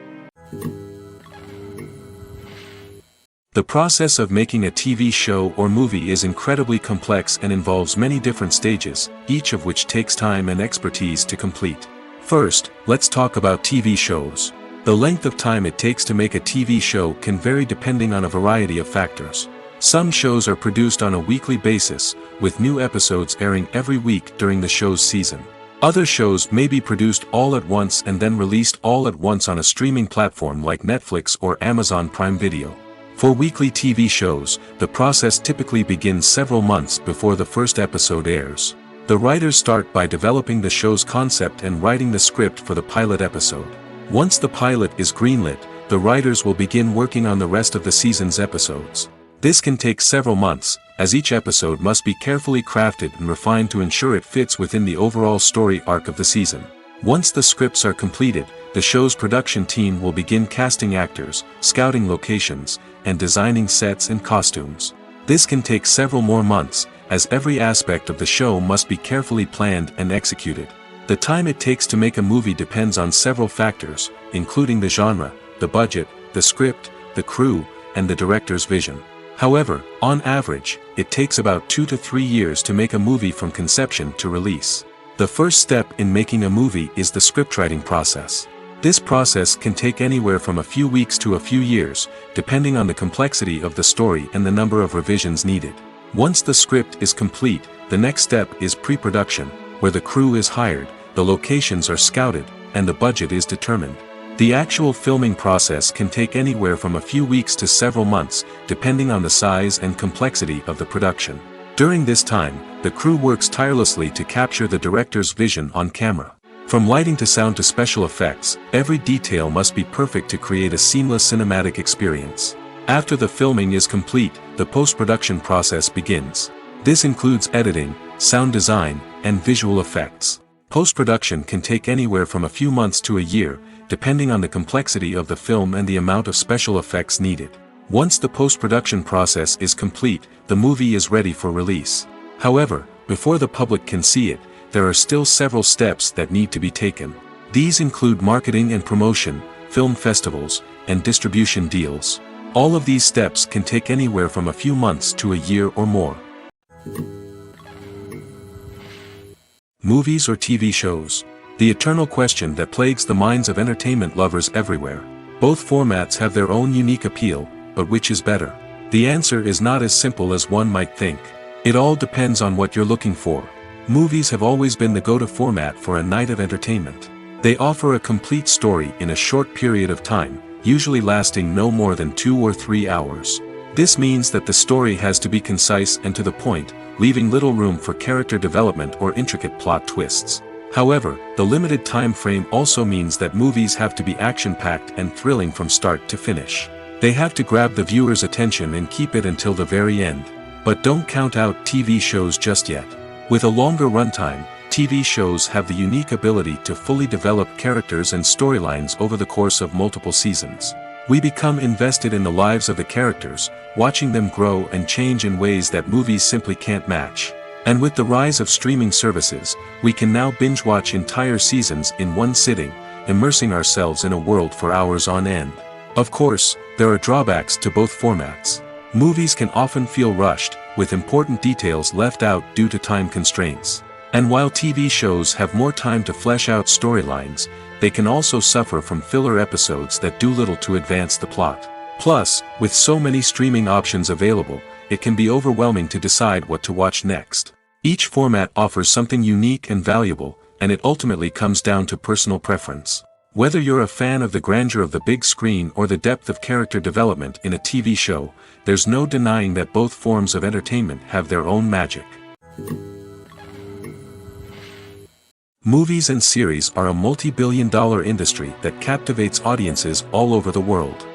The process of making a TV show or movie is incredibly complex and involves many different stages, each of which takes time and expertise to complete. First, let's talk about TV shows. The length of time it takes to make a TV show can vary depending on a variety of factors. Some shows are produced on a weekly basis, with new episodes airing every week during the show's season. Other shows may be produced all at once and then released all at once on a streaming platform like Netflix or Amazon Prime Video. For weekly TV shows, the process typically begins several months before the first episode airs. The writers start by developing the show's concept and writing the script for the pilot episode. Once the pilot is greenlit, the writers will begin working on the rest of the season's episodes. This can take several months, as each episode must be carefully crafted and refined to ensure it fits within the overall story arc of the season. Once the scripts are completed, the show's production team will begin casting actors, scouting locations, and designing sets and costumes. This can take several more months, as every aspect of the show must be carefully planned and executed. The time it takes to make a movie depends on several factors, including the genre, the budget, the script, the crew, and the director's vision. However, on average, it takes about 2 to 3 years to make a movie from conception to release. The first step in making a movie is the scriptwriting process. This process can take anywhere from a few weeks to a few years, depending on the complexity of the story and the number of revisions needed. Once the script is complete, the next step is pre-production, where the crew is hired, the locations are scouted, and the budget is determined. The actual filming process can take anywhere from a few weeks to several months, depending on the size and complexity of the production. During this time, the crew works tirelessly to capture the director's vision on camera. From lighting to sound to special effects, every detail must be perfect to create a seamless cinematic experience. After the filming is complete, the post-production process begins. This includes editing, sound design, and visual effects. Post-production can take anywhere from a few months to a year, depending on the complexity of the film and the amount of special effects needed. Once the post-production process is complete, the movie is ready for release. However, before the public can see it, there are still several steps that need to be taken. These include marketing and promotion, film festivals, and distribution deals. All of these steps can take anywhere from a few months to a year or more. Movies or TV shows? The eternal question that plagues the minds of entertainment lovers everywhere. Both formats have their own unique appeal, but which is better? The answer is not as simple as one might think. It all depends on what you're looking for. Movies have always been the go-to format for a night of entertainment. They offer a complete story in a short period of time, usually lasting no more than 2 or 3 hours. This means that the story has to be concise and to the point, leaving little room for character development or intricate plot twists. However, the limited time frame also means that movies have to be action-packed and thrilling from start to finish. They have to grab the viewer's attention and keep it until the very end. But don't count out TV shows just yet. With a longer runtime, TV shows have the unique ability to fully develop characters and storylines over the course of multiple seasons. We become invested in the lives of the characters, watching them grow and change in ways that movies simply can't match. And with the rise of streaming services, we can now binge-watch entire seasons in one sitting, immersing ourselves in a world for hours on end. Of course, there are drawbacks to both formats. Movies can often feel rushed, with important details left out due to time constraints. And while TV shows have more time to flesh out storylines, they can also suffer from filler episodes that do little to advance the plot. Plus, with so many streaming options available, it can be overwhelming to decide what to watch next. Each format offers something unique and valuable, and it ultimately comes down to personal preference. Whether you're a fan of the grandeur of the big screen or the depth of character development in a TV show, there's no denying that both forms of entertainment have their own magic. Movies and series are a multi-billion-dollar industry that captivates audiences all over the world.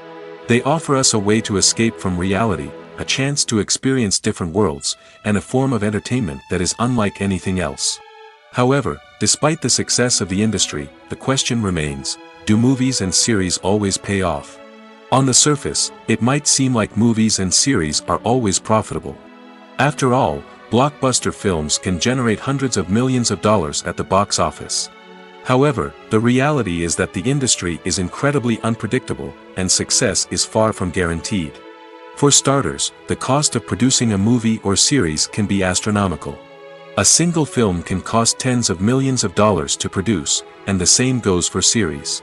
They offer us a way to escape from reality, a chance to experience different worlds, and a form of entertainment that is unlike anything else. However, despite the success of the industry, the question remains, do movies and series always pay off? On the surface, it might seem like movies and series are always profitable. After all, blockbuster films can generate hundreds of millions of dollars at the box office. However, the reality is that the industry is incredibly unpredictable, and success is far from guaranteed. For starters, the cost of producing a movie or series can be astronomical. A single film can cost tens of millions of dollars to produce, and the same goes for series.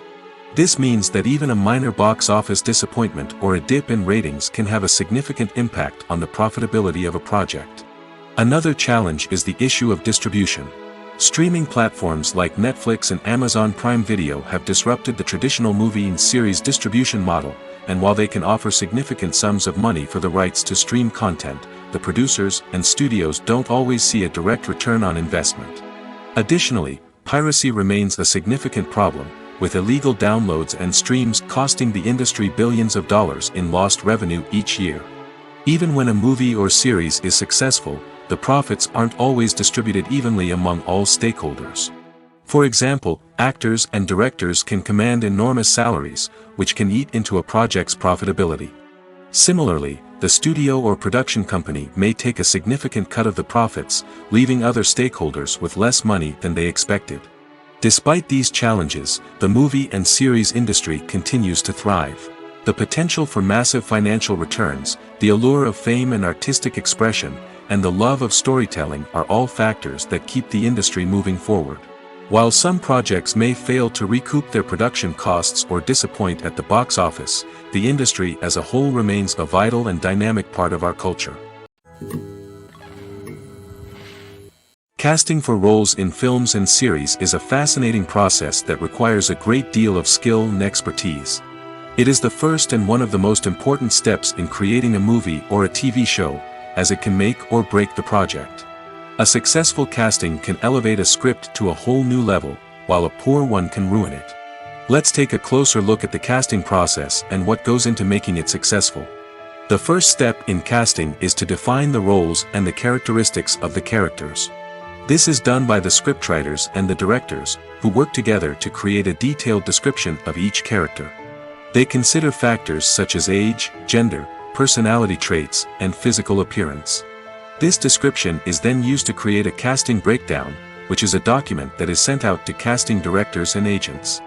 This means that even a minor box office disappointment or a dip in ratings can have a significant impact on the profitability of a project. Another challenge is the issue of distribution. Streaming platforms like Netflix and Amazon Prime Video have disrupted the traditional movie and series distribution model, and while they can offer significant sums of money for the rights to stream content, the producers and studios don't always see a direct return on investment. Additionally, piracy remains a significant problem, with illegal downloads and streams costing the industry billions of dollars in lost revenue each year. Even when a movie or series is successful, the profits aren't always distributed evenly among all stakeholders. For example, actors and directors can command enormous salaries, which can eat into a project's profitability. Similarly, the studio or production company may take a significant cut of the profits, leaving other stakeholders with less money than they expected. Despite these challenges, the movie and series industry continues to thrive. The potential for massive financial returns, the allure of fame and artistic expression, and the love of storytelling are all factors that keep the industry moving forward. While some projects may fail to recoup their production costs or disappoint at the box office, the industry as a whole remains a vital and dynamic part of our culture. Casting for roles in films and series is a fascinating process that requires a great deal of skill and expertise. It is the first and one of the most important steps in creating a movie or a TV show, as it can make or break the project. A successful casting can elevate a script to a whole new level, while a poor one can ruin it. Let's take a closer look at the casting process and what goes into making it successful. The first step in casting is to define the roles and the characteristics of the characters. This is done by the scriptwriters and the directors, who work together to create a detailed description of each character. They consider factors such as age, gender, personality traits, and physical appearance. This description is then used to create a casting breakdown, which is a document that is sent out to casting directors and agents.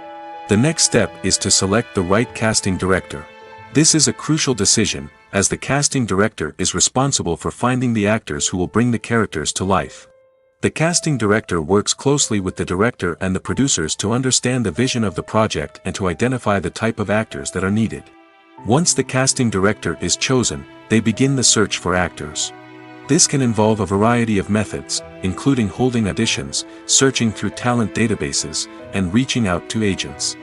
The next step is to select the right casting director. This is a crucial decision, as the casting director is responsible for finding the actors who will bring the characters to life. The casting director works closely with the director and the producers to understand the vision of the project and to identify the type of actors that are needed. Once the casting director is chosen, they begin the search for actors. This can involve a variety of methods, including holding auditions, searching through talent databases, and reaching out to agents.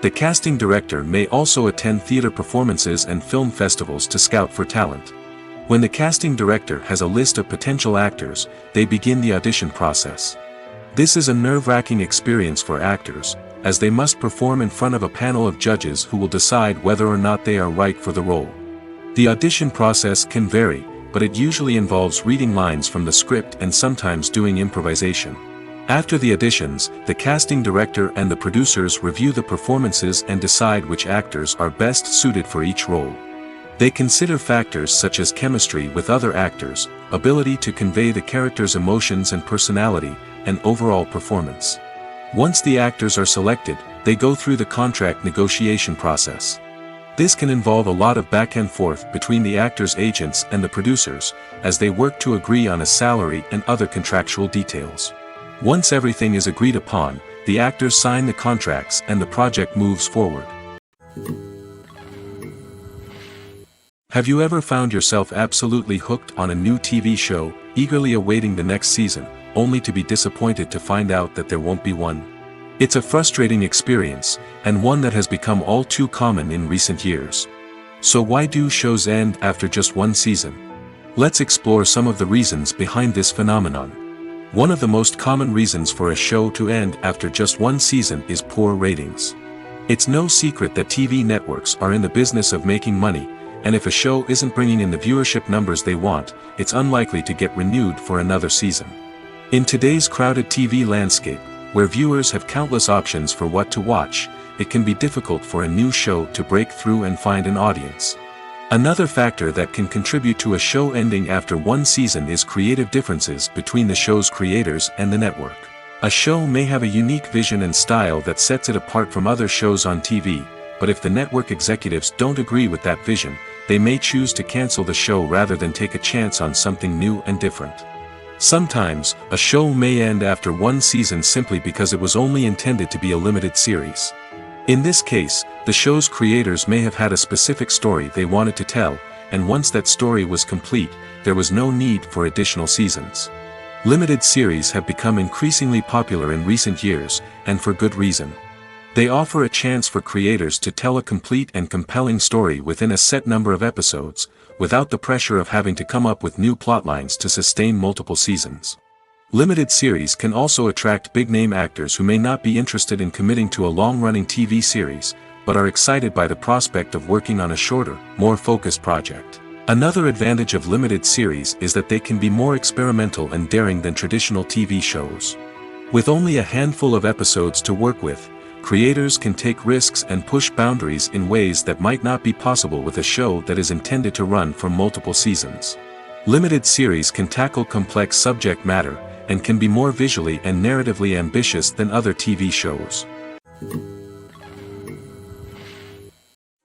The casting director may also attend theater performances and film festivals to scout for talent. When the casting director has a list of potential actors, they begin the audition process. This is a nerve-wracking experience for actors, as they must perform in front of a panel of judges who will decide whether or not they are right for the role. The audition process can vary, but it usually involves reading lines from the script and sometimes doing improvisation. After the auditions, the casting director and the producers review the performances and decide which actors are best suited for each role. They consider factors such as chemistry with other actors, ability to convey the character's emotions and personality, and overall performance. Once the actors are selected, they go through the contract negotiation process. This can involve a lot of back and forth between the actors' agents and the producers, as they work to agree on a salary and other contractual details. Once everything is agreed upon, the actors sign the contracts and the project moves forward. Have you ever found yourself absolutely hooked on a new TV show, eagerly awaiting the next season, only to be disappointed to find out that there won't be one? It's a frustrating experience, and one that has become all too common in recent years. So why do shows end after just one season? Let's explore some of the reasons behind this phenomenon. One of the most common reasons for a show to end after just one season is poor ratings. It's no secret that TV networks are in the business of making money, and if a show isn't bringing in the viewership numbers they want, it's unlikely to get renewed for another season. In today's crowded TV landscape, where viewers have countless options for what to watch, it can be difficult for a new show to break through and find an audience. Another factor that can contribute to a show ending after one season is creative differences between the show's creators and the network. A show may have a unique vision and style that sets it apart from other shows on TV, but if the network executives don't agree with that vision, they may choose to cancel the show rather than take a chance on something new and different. Sometimes, a show may end after one season simply because it was only intended to be a limited series. In this case, the show's creators may have had a specific story they wanted to tell, and once that story was complete, there was no need for additional seasons. Limited series have become increasingly popular in recent years, and for good reason. They offer a chance for creators to tell a complete and compelling story within a set number of episodes, without the pressure of having to come up with new plotlines to sustain multiple seasons. Limited series can also attract big-name actors who may not be interested in committing to a long-running TV series, but are excited by the prospect of working on a shorter, more focused project. Another advantage of limited series is that they can be more experimental and daring than traditional TV shows. With only a handful of episodes to work with, creators can take risks and push boundaries in ways that might not be possible with a show that is intended to run for multiple seasons. Limited series can tackle complex subject matter, and can be more visually and narratively ambitious than other TV shows.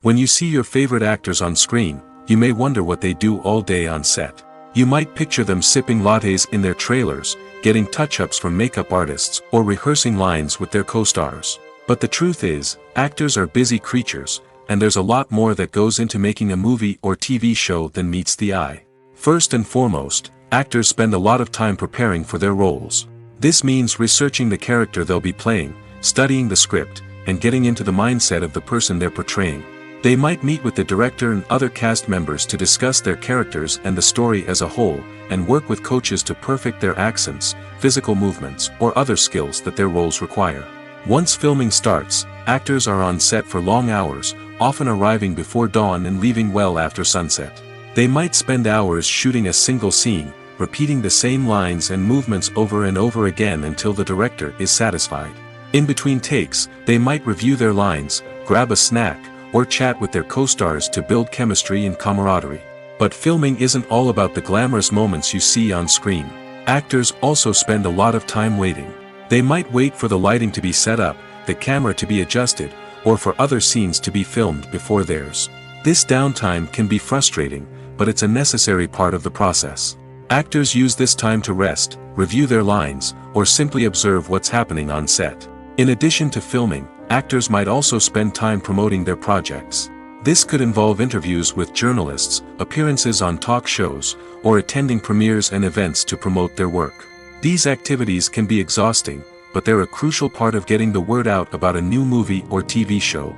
When you see your favorite actors on screen, you may wonder what they do all day on set. You might picture them sipping lattes in their trailers, getting touch-ups from makeup artists, or rehearsing lines with their co-stars. But the truth is, actors are busy creatures, and there's a lot more that goes into making a movie or TV show than meets the eye. First and foremost, actors spend a lot of time preparing for their roles. This means researching the character they'll be playing, studying the script, and getting into the mindset of the person they're portraying. They might meet with the director and other cast members to discuss their characters and the story as a whole, and work with coaches to perfect their accents, physical movements, or other skills that their roles require. Once filming starts, actors are on set for long hours, often arriving before dawn and leaving well after sunset. They might spend hours shooting a single scene, repeating the same lines and movements over and over again until the director is satisfied. In between takes, they might review their lines, grab a snack, or chat with their co-stars to build chemistry and camaraderie. But filming isn't all about the glamorous moments you see on screen. Actors also spend a lot of time waiting. They might wait for the lighting to be set up, the camera to be adjusted, or for other scenes to be filmed before theirs. This downtime can be frustrating, but it's a necessary part of the process. Actors use this time to rest, review their lines, or simply observe what's happening on set. In addition to filming, actors might also spend time promoting their projects. This could involve interviews with journalists, appearances on talk shows, or attending premieres and events to promote their work. These activities can be exhausting, but they're a crucial part of getting the word out about a new movie or TV show.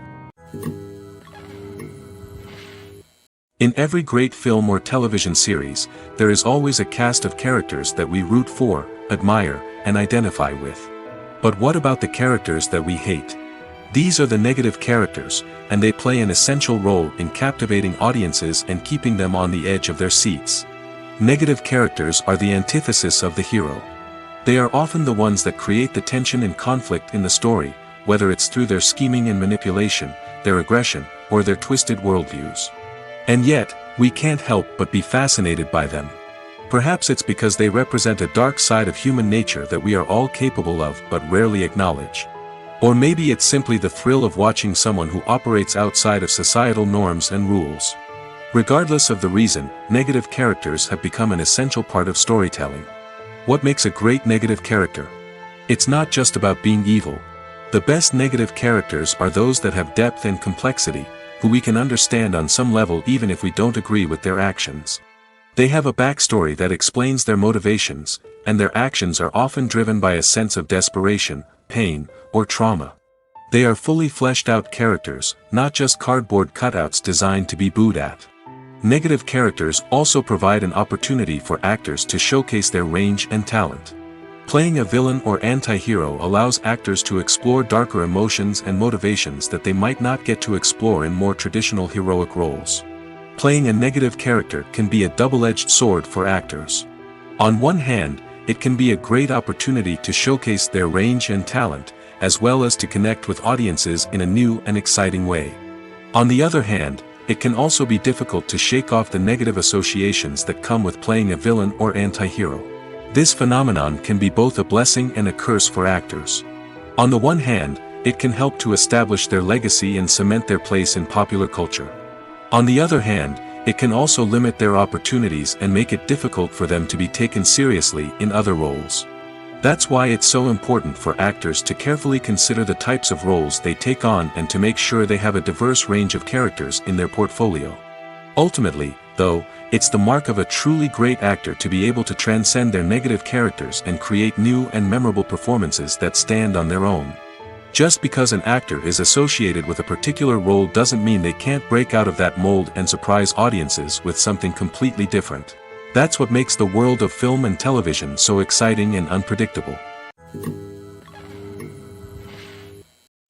In every great film or television series, there is always a cast of characters that we root for, admire, and identify with. But what about the characters that we hate? These are the negative characters, and they play an essential role in captivating audiences and keeping them on the edge of their seats. Negative characters are the antithesis of the hero. They are often the ones that create the tension and conflict in the story, whether it's through their scheming and manipulation, their aggression, or their twisted worldviews. And yet, we can't help but be fascinated by them. Perhaps it's because they represent a dark side of human nature that we are all capable of but rarely acknowledge. Or maybe it's simply the thrill of watching someone who operates outside of societal norms and rules. Regardless of the reason, negative characters have become an essential part of storytelling. What makes a great negative character? It's not just about being evil. The best negative characters are those that have depth and complexity, who we can understand on some level even if we don't agree with their actions. They have a backstory that explains their motivations, and their actions are often driven by a sense of desperation, pain, or trauma. They are fully fleshed out characters, not just cardboard cutouts designed to be booed at. Negative characters also provide an opportunity for actors to showcase their range and talent. Playing a villain or anti-hero allows actors to explore darker emotions and motivations that they might not get to explore in more traditional heroic roles. Playing a negative character can be a double-edged sword for actors. On one hand, it can be a great opportunity to showcase their range and talent, as well as to connect with audiences in a new and exciting way. On the other hand, it can also be difficult to shake off the negative associations that come with playing a villain or anti-hero. This phenomenon can be both a blessing and a curse for actors. On the one hand, it can help to establish their legacy and cement their place in popular culture. On the other hand, it can also limit their opportunities and make it difficult for them to be taken seriously in other roles. That's why it's so important for actors to carefully consider the types of roles they take on and to make sure they have a diverse range of characters in their portfolio. Ultimately, though, it's the mark of a truly great actor to be able to transcend their negative characters and create new and memorable performances that stand on their own. Just because an actor is associated with a particular role doesn't mean they can't break out of that mold and surprise audiences with something completely different. That's what makes the world of film and television so exciting and unpredictable.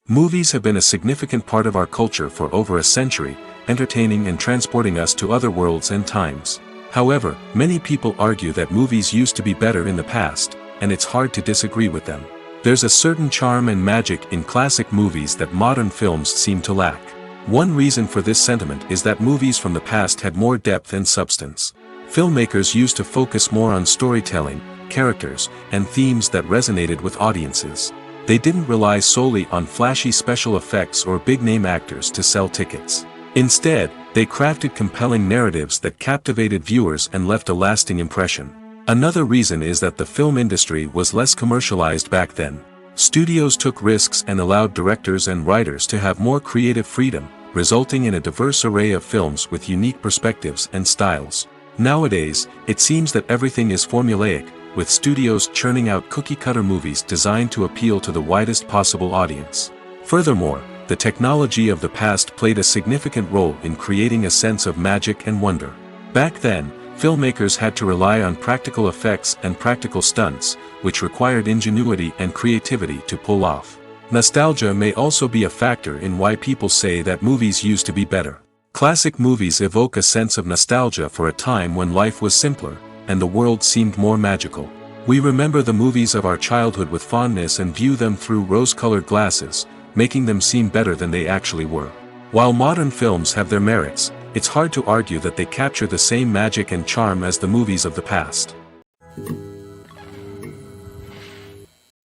Movies have been a significant part of our culture for over a century, entertaining and transporting us to other worlds and times. However, many people argue that movies used to be better in the past, and it's hard to disagree with them. There's a certain charm and magic in classic movies that modern films seem to lack. One reason for this sentiment is that movies from the past had more depth and substance. Filmmakers used to focus more on storytelling, characters, and themes that resonated with audiences. They didn't rely solely on flashy special effects or big-name actors to sell tickets. Instead, they crafted compelling narratives that captivated viewers and left a lasting impression. Another reason is that the film industry was less commercialized back then. Studios took risks and allowed directors and writers to have more creative freedom, resulting in a diverse array of films with unique perspectives and styles. Nowadays, it seems that everything is formulaic, with studios churning out cookie-cutter movies designed to appeal to the widest possible audience. Furthermore, the technology of the past played a significant role in creating a sense of magic and wonder. Back then, filmmakers had to rely on practical effects and practical stunts, which required ingenuity and creativity to pull off. Nostalgia may also be a factor in why people say that movies used to be better. Classic movies evoke a sense of nostalgia for a time when life was simpler, and the world seemed more magical. We remember the movies of our childhood with fondness and view them through rose-colored glasses, making them seem better than they actually were. While modern films have their merits, it's hard to argue that they capture the same magic and charm as the movies of the past.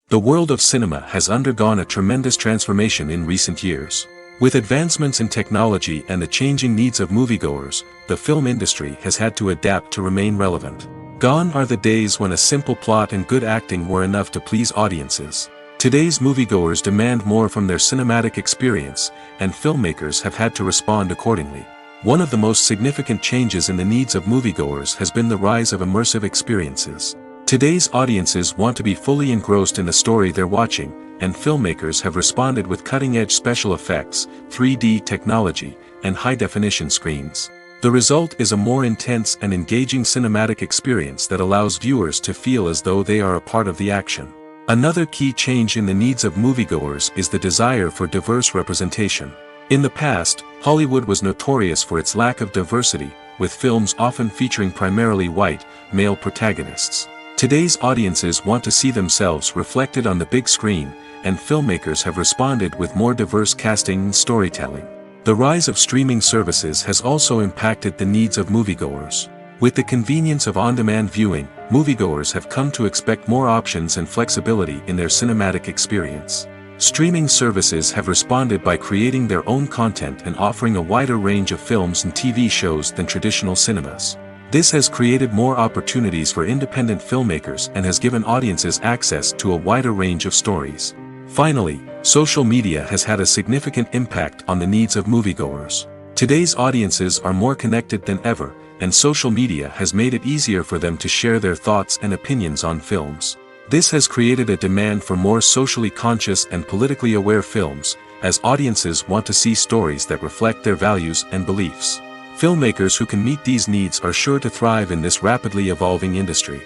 The world of cinema has undergone a tremendous transformation in recent years. With advancements in technology and the changing needs of moviegoers, the film industry has had to adapt to remain relevant. Gone are the days when a simple plot and good acting were enough to please audiences. Today's moviegoers demand more from their cinematic experience, and filmmakers have had to respond accordingly. One of the most significant changes in the needs of moviegoers has been the rise of immersive experiences. Today's audiences want to be fully engrossed in the story they're watching, and filmmakers have responded with cutting-edge special effects, 3D technology, and high-definition screens. The result is a more intense and engaging cinematic experience that allows viewers to feel as though they are a part of the action. Another key change in the needs of moviegoers is the desire for diverse representation. In the past, Hollywood was notorious for its lack of diversity, with films often featuring primarily white, male protagonists. Today's audiences want to see themselves reflected on the big screen, and filmmakers have responded with more diverse casting and storytelling. The rise of streaming services has also impacted the needs of moviegoers. With the convenience of on-demand viewing, moviegoers have come to expect more options and flexibility in their cinematic experience. Streaming services have responded by creating their own content and offering a wider range of films and TV shows than traditional cinemas. This has created more opportunities for independent filmmakers and has given audiences access to a wider range of stories. Finally, social media has had a significant impact on the needs of moviegoers. Today's audiences are more connected than ever, and social media has made it easier for them to share their thoughts and opinions on films. This has created a demand for more socially conscious and politically aware films, as audiences want to see stories that reflect their values and beliefs. Filmmakers who can meet these needs are sure to thrive in this rapidly evolving industry.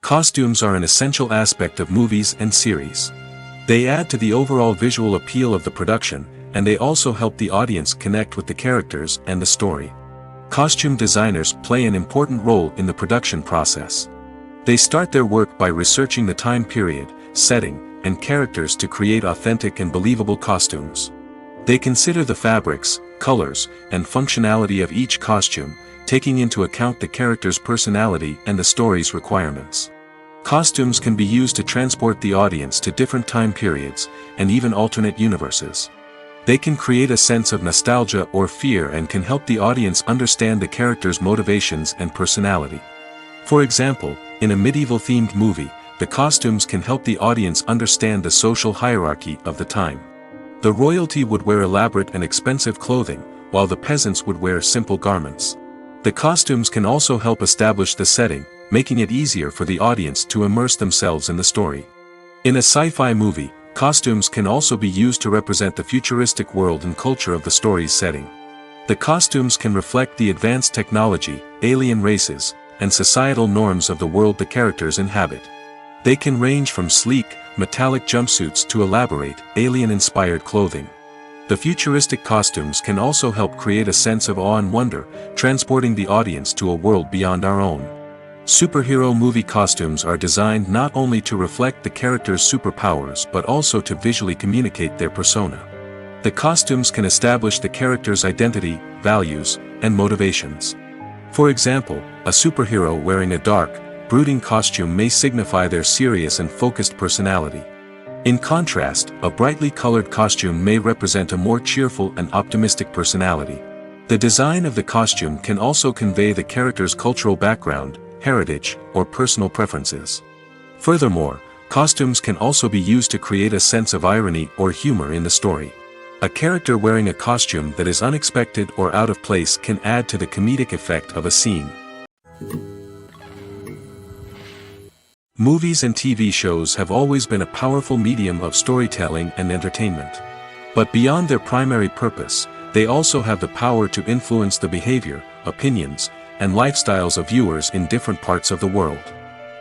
Costumes are an essential aspect of movies and series. They add to the overall visual appeal of the production, and they also help the audience connect with the characters and the story. Costume designers play an important role in the production process. They start their work by researching the time period, setting, and characters to create authentic and believable costumes. They consider the fabrics, colors, and functionality of each costume, taking into account the character's personality and the story's requirements. Costumes can be used to transport the audience to different time periods, and even alternate universes. They can create a sense of nostalgia or fear and can help the audience understand the character's motivations and personality. For example, in a medieval-themed movie, the costumes can help the audience understand the social hierarchy of the time. The royalty would wear elaborate and expensive clothing, while the peasants would wear simple garments. The costumes can also help establish the setting, making it easier for the audience to immerse themselves in the story. In a sci-fi movie, costumes can also be used to represent the futuristic world and culture of the story's setting. The costumes can reflect the advanced technology, alien races, and societal norms of the world the characters inhabit. They can range from sleek, metallic jumpsuits to elaborate, alien-inspired clothing. The futuristic costumes can also help create a sense of awe and wonder, transporting the audience to a world beyond our own. Superhero movie costumes are designed not only to reflect the character's superpowers but also to visually communicate their persona. The costumes can establish the character's identity, values, and motivations. For example, a superhero wearing a dark, brooding costume may signify their serious and focused personality. In contrast, a brightly colored costume may represent a more cheerful and optimistic personality. The design of the costume can also convey the character's cultural background, heritage, or personal preferences. Furthermore, costumes can also be used to create a sense of irony or humor in the story. A character wearing a costume that is unexpected or out of place can add to the comedic effect of a scene. Movies and TV shows have always been a powerful medium of storytelling and entertainment. But beyond their primary purpose, they also have the power to influence the behavior, opinions, and lifestyles of viewers in different parts of the world.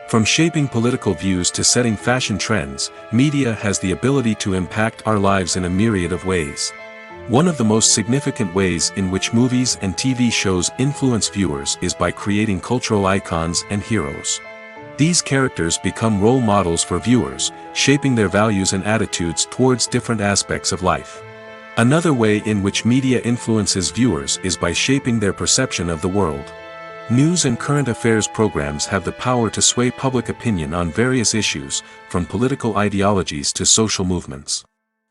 From shaping political views to setting fashion trends, media has the ability to impact our lives in a myriad of ways. One of the most significant ways in which movies and TV shows influence viewers is by creating cultural icons and heroes. These characters become role models for viewers, shaping their values and attitudes towards different aspects of life. Another way in which media influences viewers is by shaping their perception of the world. News and current affairs programs have the power to sway public opinion on various issues, from political ideologies to social movements.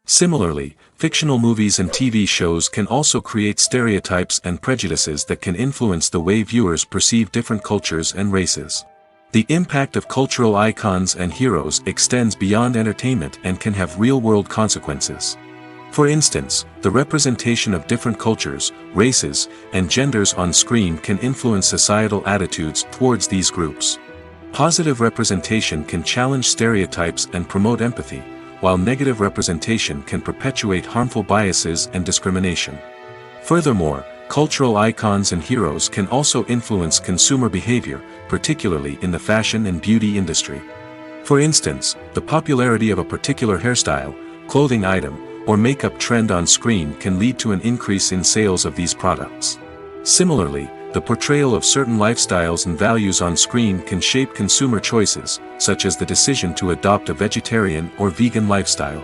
Similarly, fictional movies and TV shows can also create stereotypes and prejudices that can influence the way viewers perceive different cultures and races. The impact of cultural icons and heroes extends beyond entertainment and can have real-world consequences. For instance, the representation of different cultures, races, and genders on screen can influence societal attitudes towards these groups. Positive representation can challenge stereotypes and promote empathy, while negative representation can perpetuate harmful biases and discrimination. Furthermore, cultural icons and heroes can also influence consumer behavior, particularly in the fashion and beauty industry. For instance, the popularity of a particular hairstyle, clothing item, or makeup trend on screen can lead to an increase in sales of these products. Similarly, the portrayal of certain lifestyles and values on screen can shape consumer choices, such as the decision to adopt a vegetarian or vegan lifestyle.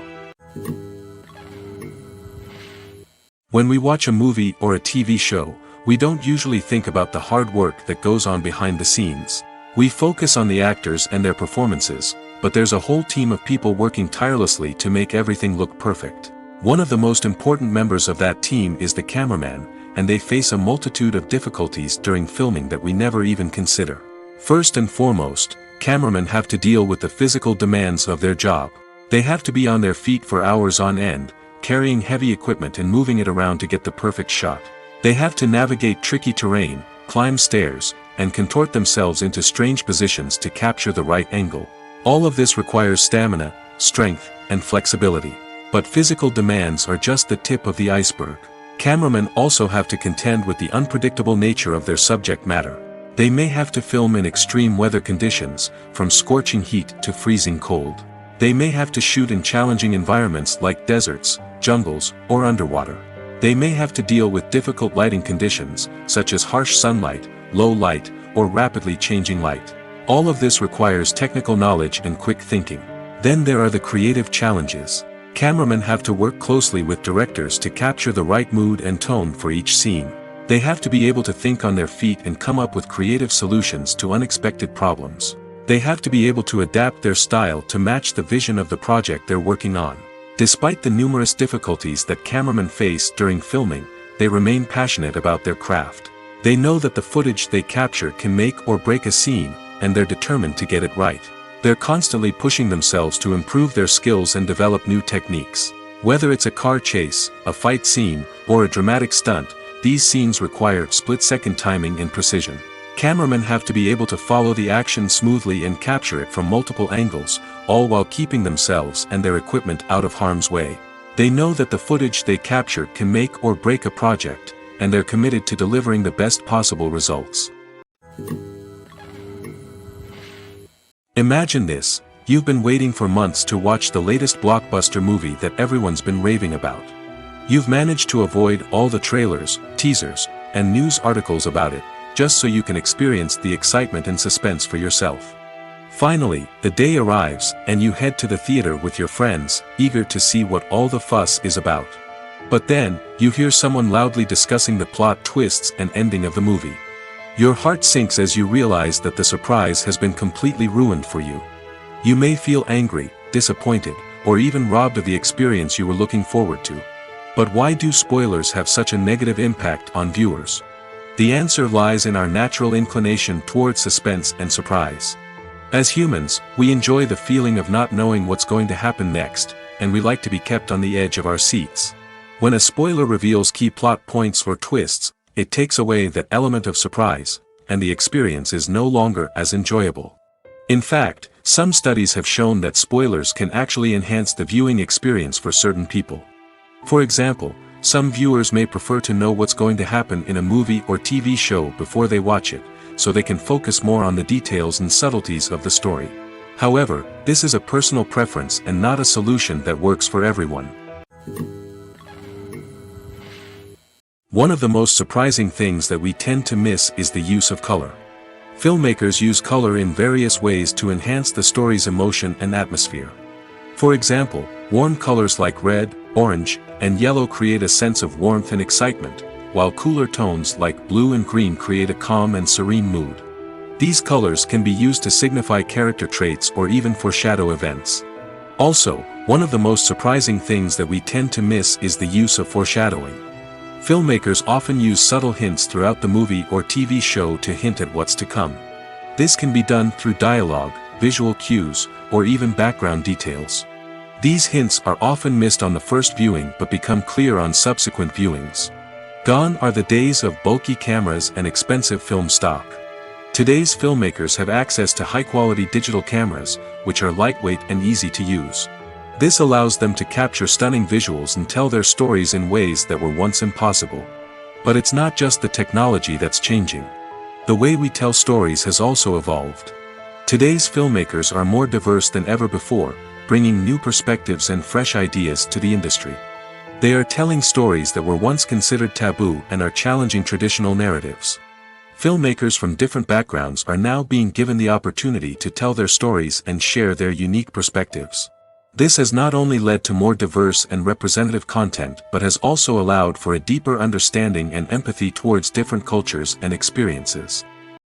When we watch a movie or a TV show, we don't usually think about the hard work that goes on behind the scenes. We focus on the actors and their performances, but there's a whole team of people working tirelessly to make everything look perfect. One of the most important members of that team is the cameraman, and they face a multitude of difficulties during filming that we never even consider. First and foremost, cameramen have to deal with the physical demands of their job. They have to be on their feet for hours on end, carrying heavy equipment and moving it around to get the perfect shot. They have to navigate tricky terrain, climb stairs, and contort themselves into strange positions to capture the right angle. All of this requires stamina, strength, and flexibility. But physical demands are just the tip of the iceberg. Cameramen also have to contend with the unpredictable nature of their subject matter. They may have to film in extreme weather conditions, from scorching heat to freezing cold. They may have to shoot in challenging environments like deserts, jungles, or underwater. They may have to deal with difficult lighting conditions, such as harsh sunlight, low light, or rapidly changing light. All of this requires technical knowledge and quick thinking. Then there are the creative challenges. Cameramen have to work closely with directors to capture the right mood and tone for each scene. They have to be able to think on their feet and come up with creative solutions to unexpected problems. They have to be able to adapt their style to match the vision of the project they're working on. Despite the numerous difficulties that cameramen face during filming, they remain passionate about their craft. They know that the footage they capture can make or break a scene, and they're determined to get it right. They're constantly pushing themselves to improve their skills and develop new techniques. Whether it's a car chase, a fight scene, or a dramatic stunt, these scenes require split-second timing and precision. Cameramen have to be able to follow the action smoothly and capture it from multiple angles, all while keeping themselves and their equipment out of harm's way. They know that the footage they capture can make or break a project, and they're committed to delivering the best possible results. Imagine this: you've been waiting for months to watch the latest blockbuster movie that everyone's been raving about. You've managed to avoid all the trailers, teasers, and news articles about it, just so you can experience the excitement and suspense for yourself. Finally, the day arrives, and you head to the theater with your friends, eager to see what all the fuss is about. But then, you hear someone loudly discussing the plot twists and ending of the movie. Your heart sinks as you realize that the surprise has been completely ruined for you. You may feel angry, disappointed, or even robbed of the experience you were looking forward to. But why do spoilers have such a negative impact on viewers? The answer lies in our natural inclination towards suspense and surprise. As humans, we enjoy the feeling of not knowing what's going to happen next, and we like to be kept on the edge of our seats. When a spoiler reveals key plot points or twists, it takes away that element of surprise, and the experience is no longer as enjoyable. In fact, some studies have shown that spoilers can actually enhance the viewing experience for certain people. For example, some viewers may prefer to know what's going to happen in a movie or TV show before they watch it, so they can focus more on the details and subtleties of the story. However, this is a personal preference and not a solution that works for everyone. One of the most surprising things that we tend to miss is the use of color. Filmmakers use color in various ways to enhance the story's emotion and atmosphere. For example, warm colors like red, orange, and yellow create a sense of warmth and excitement, while cooler tones like blue and green create a calm and serene mood. These colors can be used to signify character traits or even foreshadow events. Also, one of the most surprising things that we tend to miss is the use of foreshadowing. Filmmakers often use subtle hints throughout the movie or TV show to hint at what's to come. This can be done through dialogue, visual cues, or even background details. These hints are often missed on the first viewing but become clear on subsequent viewings. Gone are the days of bulky cameras and expensive film stock. Today's filmmakers have access to high-quality digital cameras, which are lightweight and easy to use. This allows them to capture stunning visuals and tell their stories in ways that were once impossible. But it's not just the technology that's changing. The way we tell stories has also evolved. Today's filmmakers are more diverse than ever before, bringing new perspectives and fresh ideas to the industry. They are telling stories that were once considered taboo and are challenging traditional narratives. Filmmakers from different backgrounds are now being given the opportunity to tell their stories and share their unique perspectives. This has not only led to more diverse and representative content but has also allowed for a deeper understanding and empathy towards different cultures and experiences.